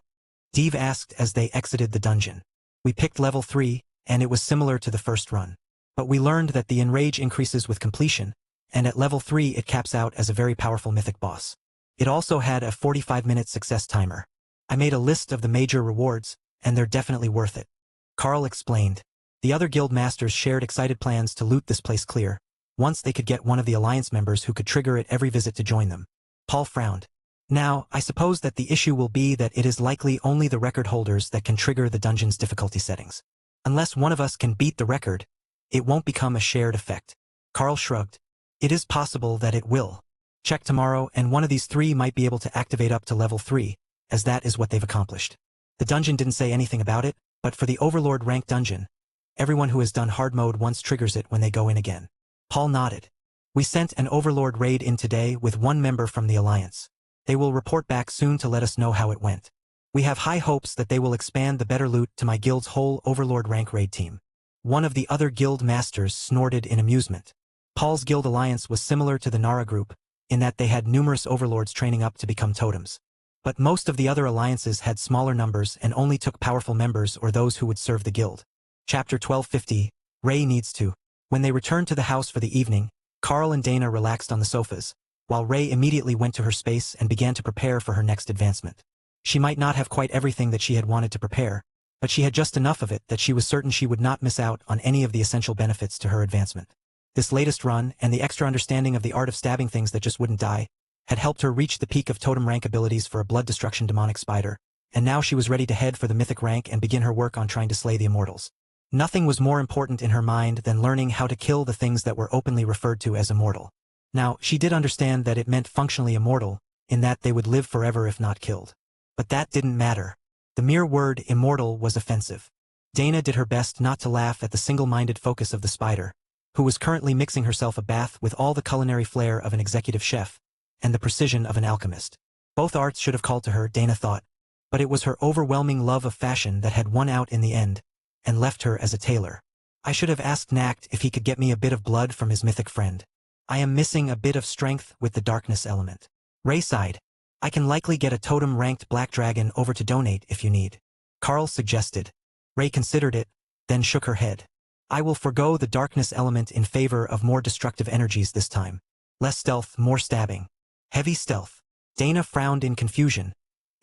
Dave asked as they exited the dungeon. We picked level 3, and it was similar to the first run. But we learned that the enrage increases with completion, and at level 3 it caps out as a very powerful mythic boss. It also had a 45-minute success timer. I made a list of the major rewards, and they're definitely worth it. Carl explained. The other guild masters shared excited plans to loot this place clear, once they could get one of the alliance members who could trigger it every visit to join them. Paul frowned. Now, I suppose that the issue will be that it is likely only the record holders that can trigger the dungeon's difficulty settings. Unless one of us can beat the record, it won't become a shared effect. Carl shrugged. It is possible that it will. Check tomorrow and one of these 3 might be able to activate up to level 3, as that is what they've accomplished. The dungeon didn't say anything about it, but for the Overlord rank dungeon, everyone who has done hard mode once triggers it when they go in again. Paul nodded. We sent an Overlord raid in today with 1 member from the Alliance. They will report back soon to let us know how it went. We have high hopes that they will expand the better loot to my guild's whole Overlord rank raid team. One of the other guild masters snorted in amusement. Paul's guild alliance was similar to the Nara group, in that they had numerous overlords training up to become totems. But most of the other alliances had smaller numbers and only took powerful members or those who would serve the guild. Chapter 1250, Ray needs to. When they returned to the house for the evening, Carl and Dana relaxed on the sofas, while Ray immediately went to her space and began to prepare for her next advancement. She might not have quite everything that she had wanted to prepare, but she had just enough of it that she was certain she would not miss out on any of the essential benefits to her advancement. This latest run, and the extra understanding of the art of stabbing things that just wouldn't die, had helped her reach the peak of totem rank abilities for a blood destruction demonic spider, and now she was ready to head for the mythic rank and begin her work on trying to slay the immortals. Nothing was more important in her mind than learning how to kill the things that were openly referred to as immortal. Now, she did understand that it meant functionally immortal, in that they would live forever if not killed. But that didn't matter. The mere word immortal was offensive. Dana did her best not to laugh at the single-minded focus of the spider, who was currently mixing herself a bath with all the culinary flair of an executive chef, and the precision of an alchemist. Both arts should have called to her, Dana thought, but it was her overwhelming love of fashion that had won out in the end, and left her as a tailor. I should have asked Nacht if he could get me a bit of blood from his mythic friend. I am missing a bit of strength with the darkness element. Ray sighed. I can likely get a totem-ranked black dragon over to donate if you need. Carl suggested. Ray considered it, then shook her head. I will forgo the darkness element in favor of more destructive energies this time. Less stealth, more stabbing. Heavy stealth. Dana frowned in confusion,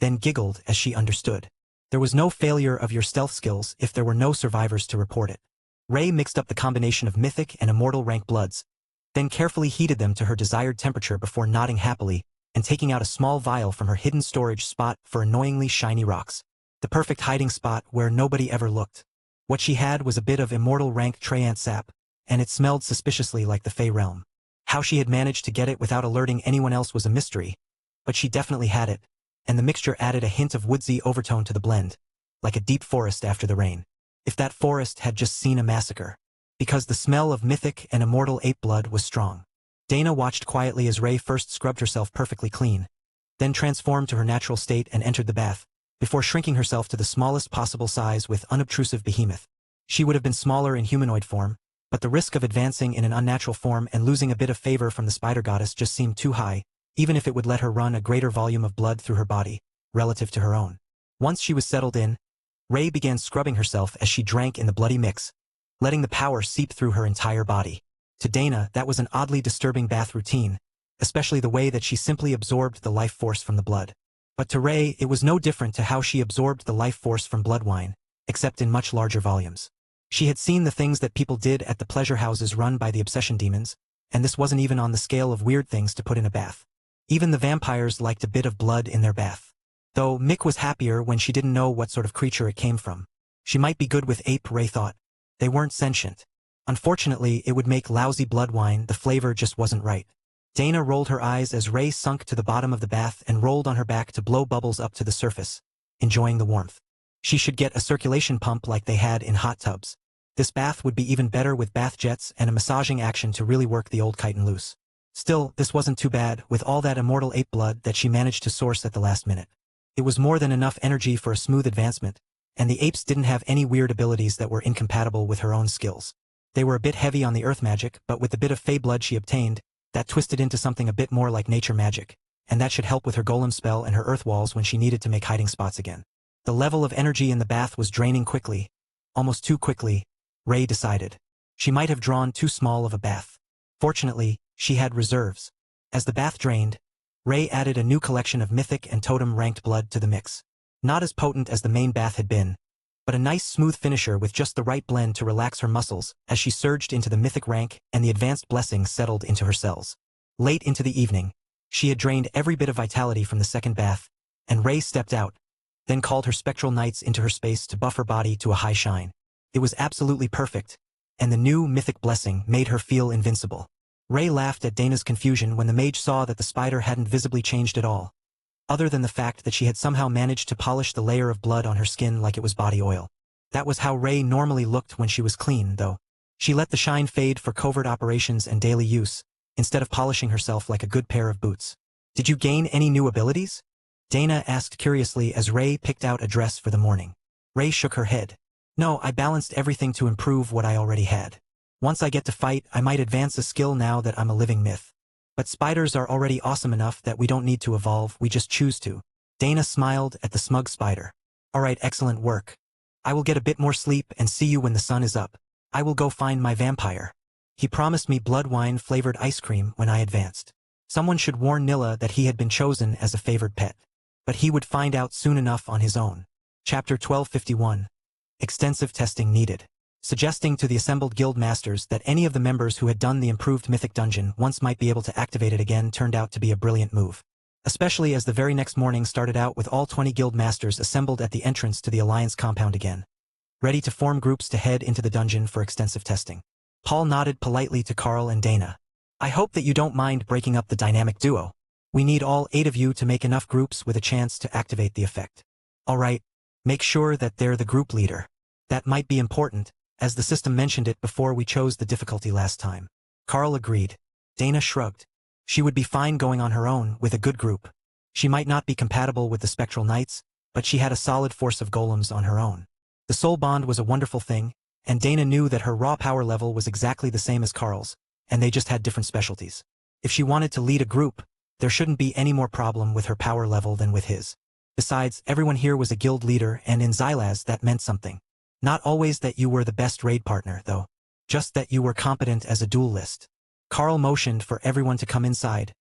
then giggled as she understood. There was no failure of your stealth skills if there were no survivors to report it. Ray mixed up the combination of mythic and immortal rank bloods, then carefully heated them to her desired temperature before nodding happily and taking out a small vial from her hidden storage spot for annoyingly shiny rocks. The perfect hiding spot where nobody ever looked. What she had was a bit of immortal rank Treyant sap, and it smelled suspiciously like the Fey realm. How she had managed to get it without alerting anyone else was a mystery, but she definitely had it, and the mixture added a hint of woodsy overtone to the blend, like a deep forest after the rain. If that forest had just seen a massacre. Because the smell of mythic and immortal ape blood was strong. Dana watched quietly as Ray first scrubbed herself perfectly clean, then transformed to her natural state and entered the bath, before shrinking herself to the smallest possible size with unobtrusive behemoth. She would have been smaller in humanoid form, but the risk of advancing in an unnatural form and losing a bit of favor from the spider goddess just seemed too high, even if it would let her run a greater volume of blood through her body, relative to her own. Once she was settled in, Ray began scrubbing herself as she drank in the bloody mix, letting the power seep through her entire body. To Dana, that was an oddly disturbing bath routine, especially the way that she simply absorbed the life force from the blood. But to Ray, it was no different to how she absorbed the life force from blood wine, except in much larger volumes. She had seen the things that people did at the pleasure houses run by the obsession demons, and this wasn't even on the scale of weird things to put in a bath. Even the vampires liked a bit of blood in their bath. Though Mick was happier when she didn't know what sort of creature it came from. She might be good with ape, Ray thought. They weren't sentient. Unfortunately, it would make lousy blood wine, the flavor just wasn't right. Dana rolled her eyes as Ray sunk to the bottom of the bath and rolled on her back to blow bubbles up to the surface, enjoying the warmth. She should get a circulation pump like they had in hot tubs. This bath would be even better with bath jets and a massaging action to really work the old chitin loose. Still, this wasn't too bad, with all that immortal ape blood that she managed to source at the last minute. It was more than enough energy for a smooth advancement, and the apes didn't have any weird abilities that were incompatible with her own skills. They were a bit heavy on the earth magic, but with the bit of fey blood she obtained, that twisted into something a bit more like nature magic, and that should help with her golem spell and her earth walls when she needed to make hiding spots again. The level of energy in the bath was draining quickly, almost too quickly, Ray decided. She might have drawn too small of a bath. Fortunately, she had reserves. As the bath drained, Ray added a new collection of mythic and totem-ranked blood to the mix. Not as potent as the main bath had been, but a nice smooth finisher with just the right blend to relax her muscles as she surged into the mythic rank and the advanced blessing settled into her cells. Late into the evening, she had drained every bit of vitality from the second bath, and Ray stepped out, then called her spectral knights into her space to buff her body to a high shine. It was absolutely perfect, and the new mythic blessing made her feel invincible. Ray laughed at Dana's confusion when the mage saw that the spider hadn't visibly changed at all, other than the fact that she had somehow managed to polish the layer of blood on her skin like it was body oil. That was how Ray normally looked when she was clean, though. She let the shine fade for covert operations and daily use, instead of polishing herself like a good pair of boots. Did you gain any new abilities? Dana asked curiously as Ray picked out a dress for the morning. Ray shook her head. No, I balanced everything to improve what I already had. Once I get to fight, I might advance a skill now that I'm a living myth. But spiders are already awesome enough that we don't need to evolve, we just choose to. Dana smiled at the smug spider. Alright, excellent work. I will get a bit more sleep and see you when the sun is up. I will go find my vampire. He promised me blood wine-flavored ice cream when I advanced. Someone should warn Nilla that he had been chosen as a favored pet. But he would find out soon enough on his own. Chapter 1251. Extensive testing needed. Suggesting to the assembled guild masters that any of the members who had done the improved mythic dungeon once might be able to activate it again turned out to be a brilliant move. Especially as the very next morning started out with all 20 guild masters assembled at the entrance to the Alliance compound again, ready to form groups to head into the dungeon for extensive testing. Paul nodded politely to Carl and Dana. I hope that you don't mind breaking up the dynamic duo. We need all 8 of you to make enough groups with a chance to activate the effect. All right, make sure that they're the group leader. That might be important, as the system mentioned it before we chose the difficulty last time. Carl agreed. Dana shrugged. She would be fine going on her own with a good group. She might not be compatible with the Spectral Knights, but she had a solid force of golems on her own. The soul bond was a wonderful thing, and Dana knew that her raw power level was exactly the same as Carl's, and they just had different specialties. If she wanted to lead a group, there shouldn't be any more problem with her power level than with his. Besides, everyone here was a guild leader, and in Xylaz that meant something. Not always that you were the best raid partner, though. Just that you were competent as a duelist. Carl motioned for everyone to come inside,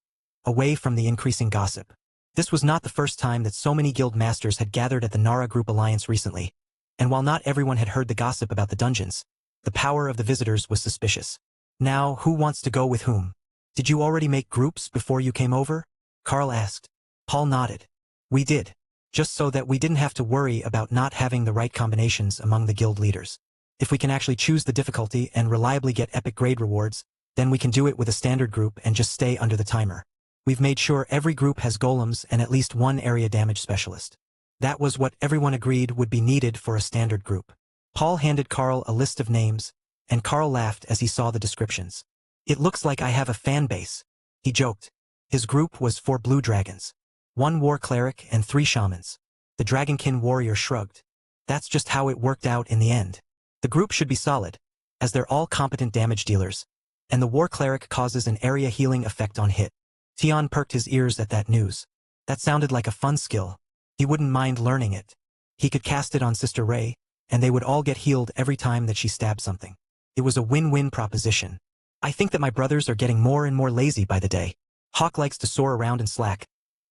away from the increasing gossip. This was not the first time that so many guild masters had gathered at the Nara Group Alliance recently, and while not everyone had heard the gossip about the dungeons, the power of the visitors was suspicious. Now, who wants to go with whom? Did you already make groups before you came over? Carl asked. Paul nodded. We did. Just so that we didn't have to worry about not having the right combinations among the guild leaders. If we can actually choose the difficulty and reliably get epic grade rewards, then we can do it with a standard group and just stay under the timer. We've made sure every group has golems and at least one area damage specialist. That was what everyone agreed would be needed for a standard group. Paul handed Carl a list of names, and Carl laughed as he saw the descriptions. It looks like I have a fan base, he joked. His group was 4 blue dragons, 1 war cleric and 3 shamans. The dragonkin warrior shrugged. That's just how it worked out in the end. The group should be solid, as they're all competent damage dealers, and the war cleric causes an area healing effect on hit. Tion perked his ears at that news. That sounded like a fun skill. He wouldn't mind learning it. He could cast it on Sister Ray, and they would all get healed every time that she stabbed something. It was a win-win proposition. I think that my brothers are getting more and more lazy by the day. Hawk likes to soar around and slack.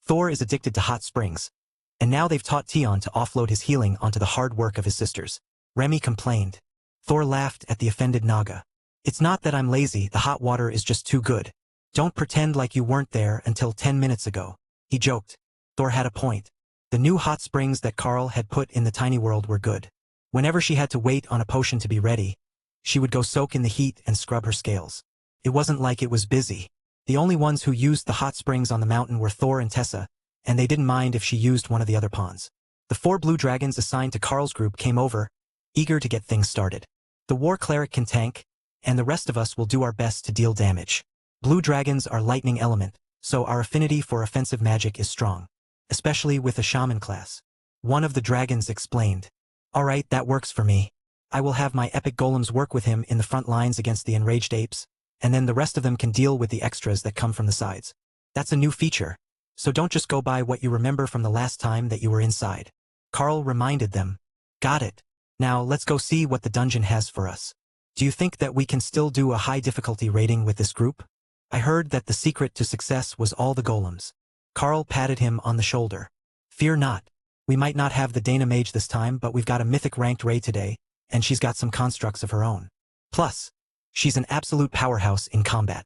Thor is addicted to hot springs. And now they've taught Tion to offload his healing onto the hard work of his sisters. Remy complained. Thor laughed at the offended Naga. It's not that I'm lazy, the hot water is just too good. Don't pretend like you weren't there until 10 minutes ago. He joked. Thor had a point. The new hot springs that Carl had put in the tiny world were good. Whenever she had to wait on a potion to be ready, she would go soak in the heat and scrub her scales. It wasn't like it was busy. The only ones who used the hot springs on the mountain were Thor and Tessa, and they didn't mind if she used one of the other pawns. The 4 blue dragons assigned to Carl's group came over, eager to get things started. The war cleric can tank, and the rest of us will do our best to deal damage. Blue dragons are lightning element, so our affinity for offensive magic is strong, especially with a shaman class. One of the dragons explained. All right, that works for me. I will have my epic golems work with him in the front lines against the enraged apes, and then the rest of them can deal with the extras that come from the sides. That's a new feature, so don't just go by what you remember from the last time that you were inside. Carl reminded them. Got it. Now let's go see what the dungeon has for us. Do you think that we can still do a high difficulty rating with this group? I heard that the secret to success was all the golems. Carl patted him on the shoulder. Fear not. We might not have the Dana Mage this time, but we've got a mythic ranked Ray today, and she's got some constructs of her own. Plus, she's an absolute powerhouse in combat.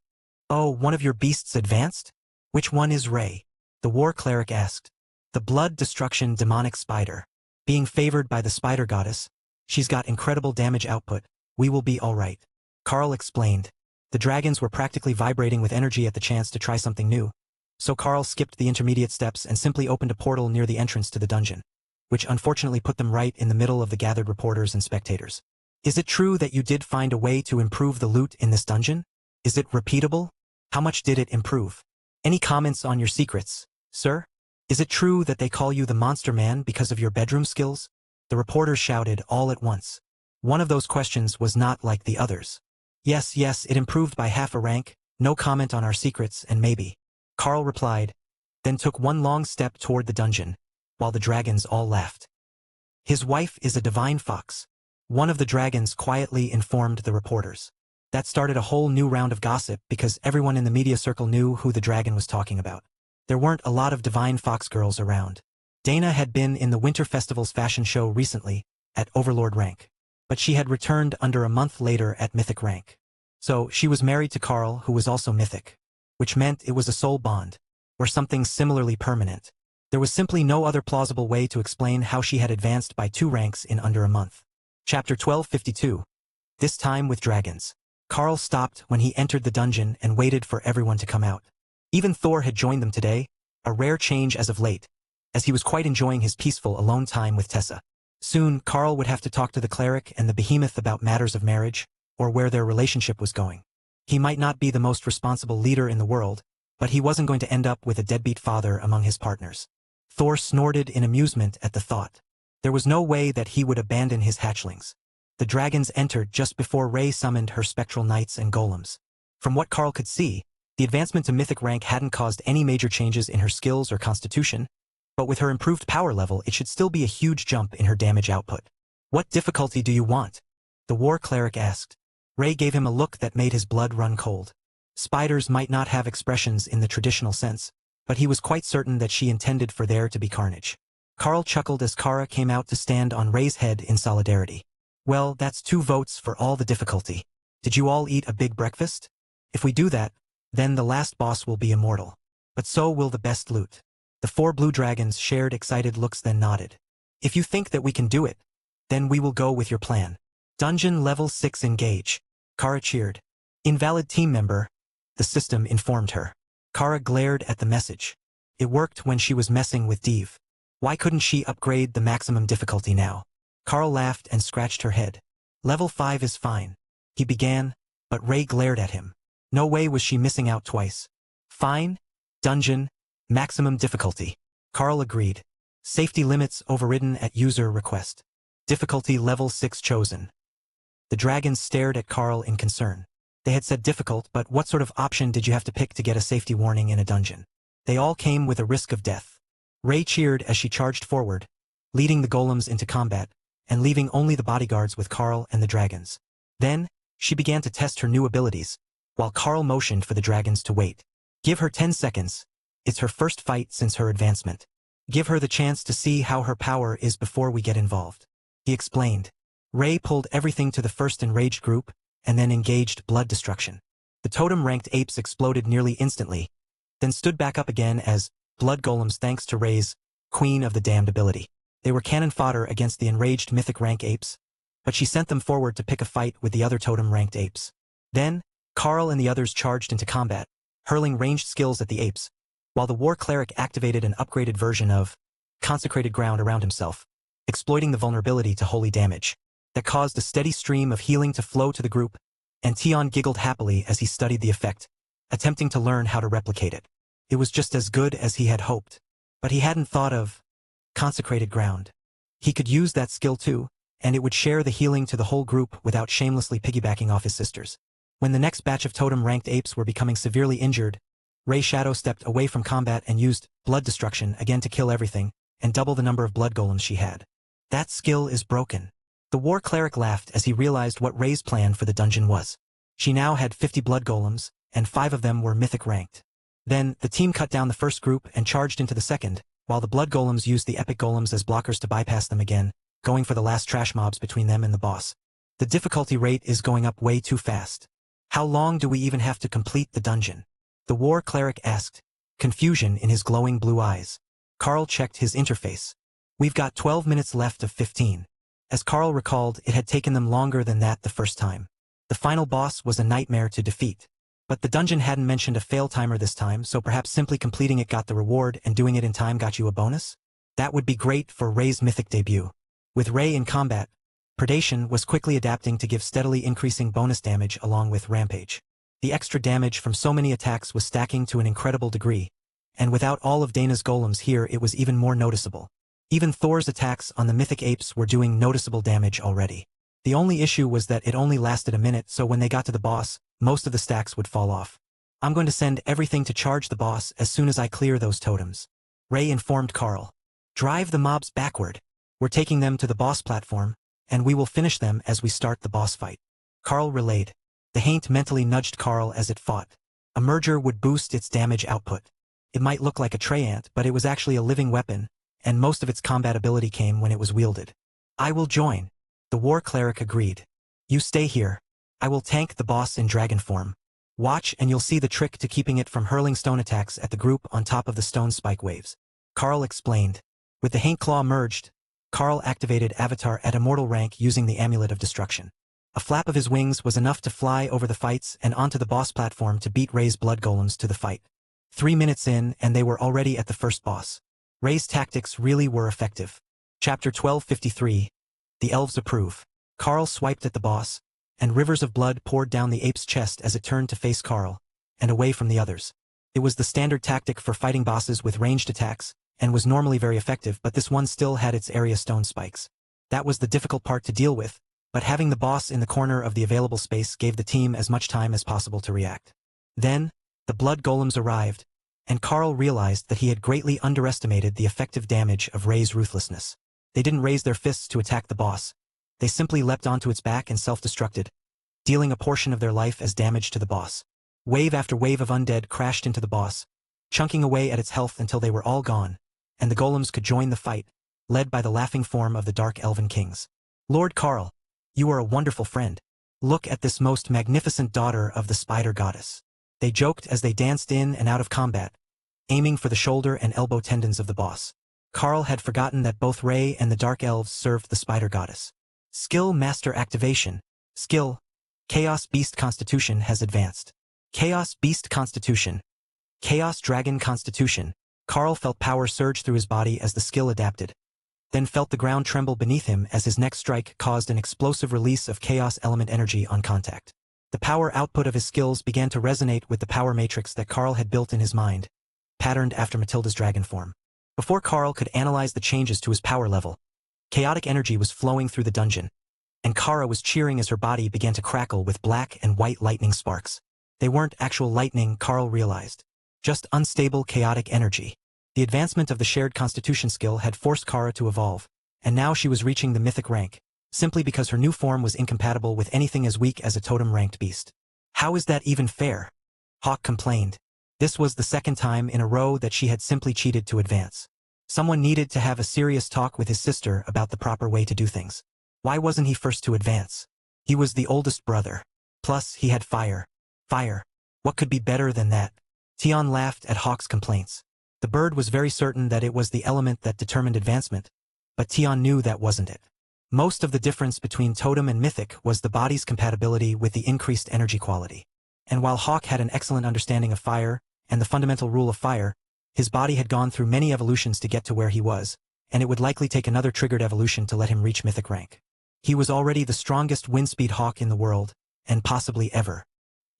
Oh, one of your beasts advanced? Which one is Ray? The war cleric asked. The blood destruction demonic spider. Being favored by the spider goddess, she's got incredible damage output. We will be all right. Carl explained. The dragons were practically vibrating with energy at the chance to try something new, so Carl skipped the intermediate steps and simply opened a portal near the entrance to the dungeon, which unfortunately put them right in the middle of the gathered reporters and spectators. Is it true that you did find a way to improve the loot in this dungeon? Is it repeatable? How much did it improve? Any comments on your secrets, sir? Is it true that they call you the Monster Man because of your bedroom skills? The reporters shouted all at once. One of those questions was not like the others. Yes, it improved by half a rank, no comment on our secrets, and maybe. Carl replied, then took one long step toward the dungeon, while the dragons all laughed. His wife is a divine fox. One of the dragons quietly informed the reporters. That started a whole new round of gossip because everyone in the media circle knew who the dragon was talking about. There weren't a lot of divine fox girls around. Dana had been in the Winter Festival's fashion show recently, at Overlord rank. But she had returned under a month later at Mythic rank. So, she was married to Carl, who was also Mythic. Which meant it was a soul bond. Or something similarly permanent. There was simply no other plausible way to explain how she had advanced by 2 ranks in under a month. Chapter 1252. This time with dragons. Carl stopped when he entered the dungeon and waited for everyone to come out. Even Thor had joined them today, a rare change as of late, as he was quite enjoying his peaceful alone time with Tessa. Soon, Carl would have to talk to the cleric and the behemoth about matters of marriage, or where their relationship was going. He might not be the most responsible leader in the world, but he wasn't going to end up with a deadbeat father among his partners. Thor snorted in amusement at the thought. There was no way that he would abandon his hatchlings. The dragons entered just before Ray summoned her spectral knights and golems. From what Carl could see, the advancement to mythic rank hadn't caused any major changes in her skills or constitution, but with her improved power level it should still be a huge jump in her damage output. What difficulty do you want? The war cleric asked. Ray gave him a look that made his blood run cold. Spiders might not have expressions in the traditional sense, but he was quite certain that she intended for there to be carnage. Carl chuckled as Kara came out to stand on Ray's head in solidarity. Well, that's 2 votes for all the difficulty. Did you all eat a big breakfast? If we do that, then the last boss will be immortal. But so will the best loot. The 4 blue dragons shared excited looks then nodded. If you think that we can do it, then we will go with your plan. Dungeon level 6 engage. Kara cheered. Invalid team member, the system informed her. Kara glared at the message. It worked when she was messing with Deve. Why couldn't she upgrade the maximum difficulty now? Carl laughed and scratched her head. Level 5 is fine. He began, but Ray glared at him. No way was she missing out twice. Fine? Dungeon, maximum difficulty. Carl agreed. Safety limits overridden at user request. Difficulty level 6 chosen. The dragons stared at Carl in concern. They had said difficult, but what sort of option did you have to pick to get a safety warning in a dungeon? They all came with a risk of death. Ray cheered as she charged forward, leading the golems into combat, and leaving only the bodyguards with Carl and the dragons. Then, she began to test her new abilities, while Carl motioned for the dragons to wait. Give her 10 seconds. It's her first fight since her advancement. Give her the chance to see how her power is before we get involved. He explained. Ray pulled everything to the first enraged group, and then engaged blood destruction. The totem-ranked apes exploded nearly instantly, then stood back up again as blood golems thanks to Ray's Queen of the Damned ability. They were cannon fodder against the enraged mythic rank apes, but she sent them forward to pick a fight with the other totem-ranked apes. Then, Carl and the others charged into combat, hurling ranged skills at the apes, while the war cleric activated an upgraded version of consecrated ground around himself, exploiting the vulnerability to holy damage. That caused a steady stream of healing to flow to the group, and Tion giggled happily as he studied the effect, attempting to learn how to replicate it. It was just as good as he had hoped, but he hadn't thought of consecrated ground. He could use that skill too, and it would share the healing to the whole group without shamelessly piggybacking off his sisters. When the next batch of totem-ranked apes were becoming severely injured, Ray Shadow stepped away from combat and used blood destruction again to kill everything, and double the number of blood golems she had. That skill is broken. The war cleric laughed as he realized what Ray's plan for the dungeon was. She now had 50 blood golems, and 5 of them were mythic ranked. Then, the team cut down the first group and charged into the second, while the blood golems used the epic golems as blockers to bypass them again, going for the last trash mobs between them and the boss. The difficulty rate is going up way too fast. How long do we even have to complete the dungeon? The war cleric asked, confusion in his glowing blue eyes. Carl checked his interface. We've got 12 minutes left of 15. As Carl recalled, it had taken them longer than that the first time. The final boss was a nightmare to defeat. But the dungeon hadn't mentioned a fail timer this time, so perhaps simply completing it got the reward and doing it in time got you a bonus? That would be great for Ray's mythic debut. With Ray in combat, Predation was quickly adapting to give steadily increasing bonus damage along with Rampage. The extra damage from so many attacks was stacking to an incredible degree, and without all of Dana's golems here it was even more noticeable. Even Thor's attacks on the mythic apes were doing noticeable damage already. The only issue was that it only lasted a minute, so when they got to the boss, most of the stacks would fall off. I'm going to send everything to charge the boss as soon as I clear those totems. Ray informed Carl. Drive the mobs backward. We're taking them to the boss platform. and we will finish them as we start the boss fight. Carl relayed. The Haint mentally nudged Carl as it fought. A merger would boost its damage output. It might look like a Treyant, but it was actually a living weapon, and most of its combat ability came when it was wielded. I will join. The war cleric agreed. You stay here. I will tank the boss in dragon form. Watch and you'll see the trick to keeping it from hurling stone attacks at the group on top of the stone spike waves. Carl explained. With the Haint Claw merged, Carl activated Avatar at Immortal rank using the Amulet of Destruction. A flap of his wings was enough to fly over the fights and onto the boss platform to beat Ray's blood golems to the fight. 3 minutes in and they were already at the first boss. Ray's tactics really were effective. Chapter 1253. The Elves Approve. Carl swiped at the boss, and rivers of blood poured down the ape's chest as it turned to face Carl, and away from the others. It was the standard tactic for fighting bosses with ranged attacks, and was normally very effective, but this one still had its area stone spikes. That was the difficult part to deal with, but having the boss in the corner of the available space gave the team as much time as possible to react. Then, the blood golems arrived, and Carl realized that he had greatly underestimated the effective damage of Ray's ruthlessness. They didn't raise their fists to attack the boss. They simply leapt onto its back and self-destructed, dealing a portion of their life as damage to the boss. Wave after wave of undead crashed into the boss, chunking away at its health until they were all gone, and the golems could join the fight, led by the laughing form of the Dark Elven Kings. Lord Carl, you are a wonderful friend. Look at this most magnificent daughter of the Spider Goddess. They joked as they danced in and out of combat, aiming for the shoulder and elbow tendons of the boss. Carl had forgotten that both Ray and the Dark Elves served the Spider Goddess. Skill Master Activation. Skill. Chaos Beast Constitution has advanced. Chaos Beast Constitution. Chaos Dragon Constitution. Carl felt power surge through his body as the skill adapted, then felt the ground tremble beneath him as his next strike caused an explosive release of chaos element energy on contact. The power output of his skills began to resonate with the power matrix that Carl had built in his mind, patterned after Matilda's dragon form. Before Carl could analyze the changes to his power level, chaotic energy was flowing through the dungeon, and Kara was cheering as her body began to crackle with black and white lightning sparks. They weren't actual lightning, Carl realized, just unstable chaotic energy. The advancement of the shared constitution skill had forced Kara to evolve, and now she was reaching the mythic rank, simply because her new form was incompatible with anything as weak as a totem-ranked beast. How is that even fair? Hawk complained. This was the second time in a row that she had simply cheated to advance. Someone needed to have a serious talk with his sister about the proper way to do things. Why wasn't he first to advance? He was the oldest brother. Plus, he had fire. Fire. What could be better than that? Tion laughed at Hawk's complaints. The bird was very certain that it was the element that determined advancement, but Tion knew that wasn't it. Most of the difference between totem and mythic was the body's compatibility with the increased energy quality. And while Hawk had an excellent understanding of fire and the fundamental rule of fire, his body had gone through many evolutions to get to where he was, and it would likely take another triggered evolution to let him reach mythic rank. He was already the strongest windspeed hawk in the world, and possibly ever.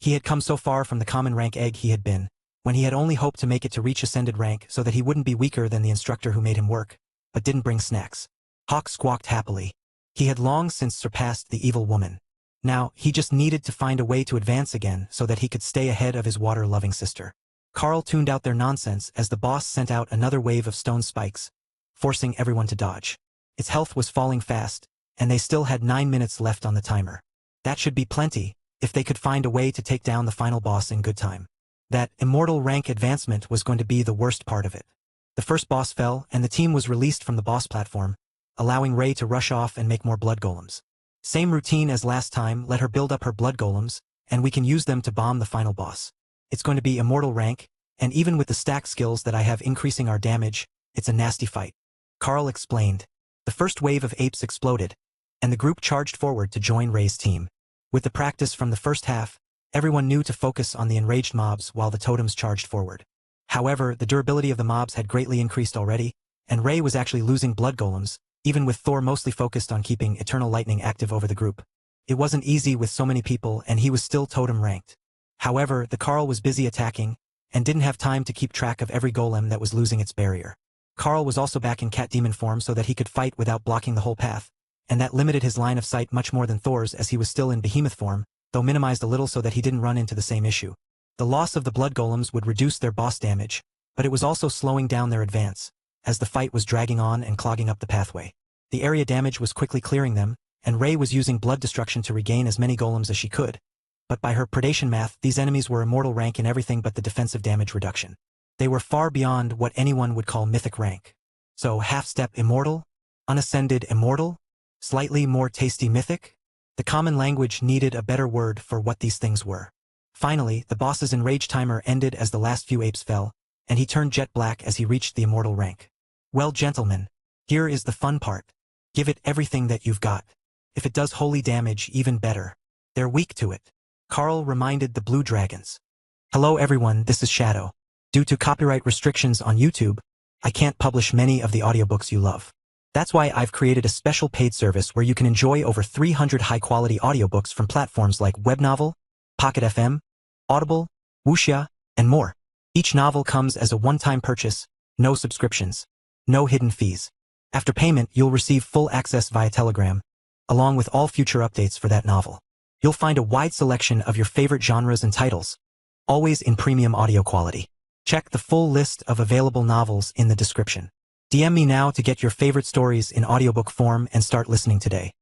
He had come so far from the common rank egg he had been, when he had only hoped to make it to reach ascended rank so that he wouldn't be weaker than the instructor who made him work, but didn't bring snacks. Hawk squawked happily. He had long since surpassed the evil woman. Now, he just needed to find a way to advance again so that he could stay ahead of his water-loving sister. Carl tuned out their nonsense as the boss sent out another wave of stone spikes, forcing everyone to dodge. Its health was falling fast, and they still had 9 minutes left on the timer. That should be plenty, if they could find a way to take down the final boss in good time. That immortal rank advancement was going to be the worst part of it. The first boss fell, and the team was released from the boss platform, allowing Ray to rush off and make more blood golems. Same routine as last time, let her build up her blood golems, and we can use them to bomb the final boss. It's going to be immortal rank, and even with the stack skills that I have increasing our damage, it's a nasty fight. Carl explained. The first wave of apes exploded, and the group charged forward to join Ray's team. With the practice from the first half, everyone knew to focus on the enraged mobs while the totems charged forward. However, the durability of the mobs had greatly increased already, and Ray was actually losing blood golems, even with Thor mostly focused on keeping Eternal Lightning active over the group. It wasn't easy with so many people, and he was still totem ranked. However, the Carl was busy attacking, and didn't have time to keep track of every golem that was losing its barrier. Carl was also back in cat demon form so that he could fight without blocking the whole path, and that limited his line of sight much more than Thor's as he was still in behemoth form, though minimized a little so that he didn't run into the same issue. The loss of the blood golems would reduce their boss damage, but it was also slowing down their advance, as the fight was dragging on and clogging up the pathway. The area damage was quickly clearing them, and Ray was using blood destruction to regain as many golems as she could. But by her predation math, these enemies were immortal rank in everything but the defensive damage reduction. They were far beyond what anyone would call mythic rank. So half-step immortal? Unascended immortal? Slightly more tasty mythic? The common language needed a better word for what these things were. Finally, the boss's enrage timer ended as the last few apes fell, and he turned jet black as he reached the immortal rank. Well, gentlemen, here is the fun part. Give it everything that you've got. If it does holy damage, even better. They're weak to it. Carl reminded the blue dragons. Hello everyone, this is Shadow. Due to copyright restrictions on YouTube, I can't publish many of the audiobooks you love. That's why I've created a special paid service where you can enjoy over 300 high-quality audiobooks from platforms like Webnovel, Pocket FM, Audible, Wuxia, and more. Each novel comes as a one-time purchase, no subscriptions, no hidden fees. After payment, you'll receive full access via Telegram, along with all future updates for that novel. You'll find a wide selection of your favorite genres and titles, always in premium audio quality. Check the full list of available novels in the description. DM me now to get your favorite stories in audiobook form and start listening today.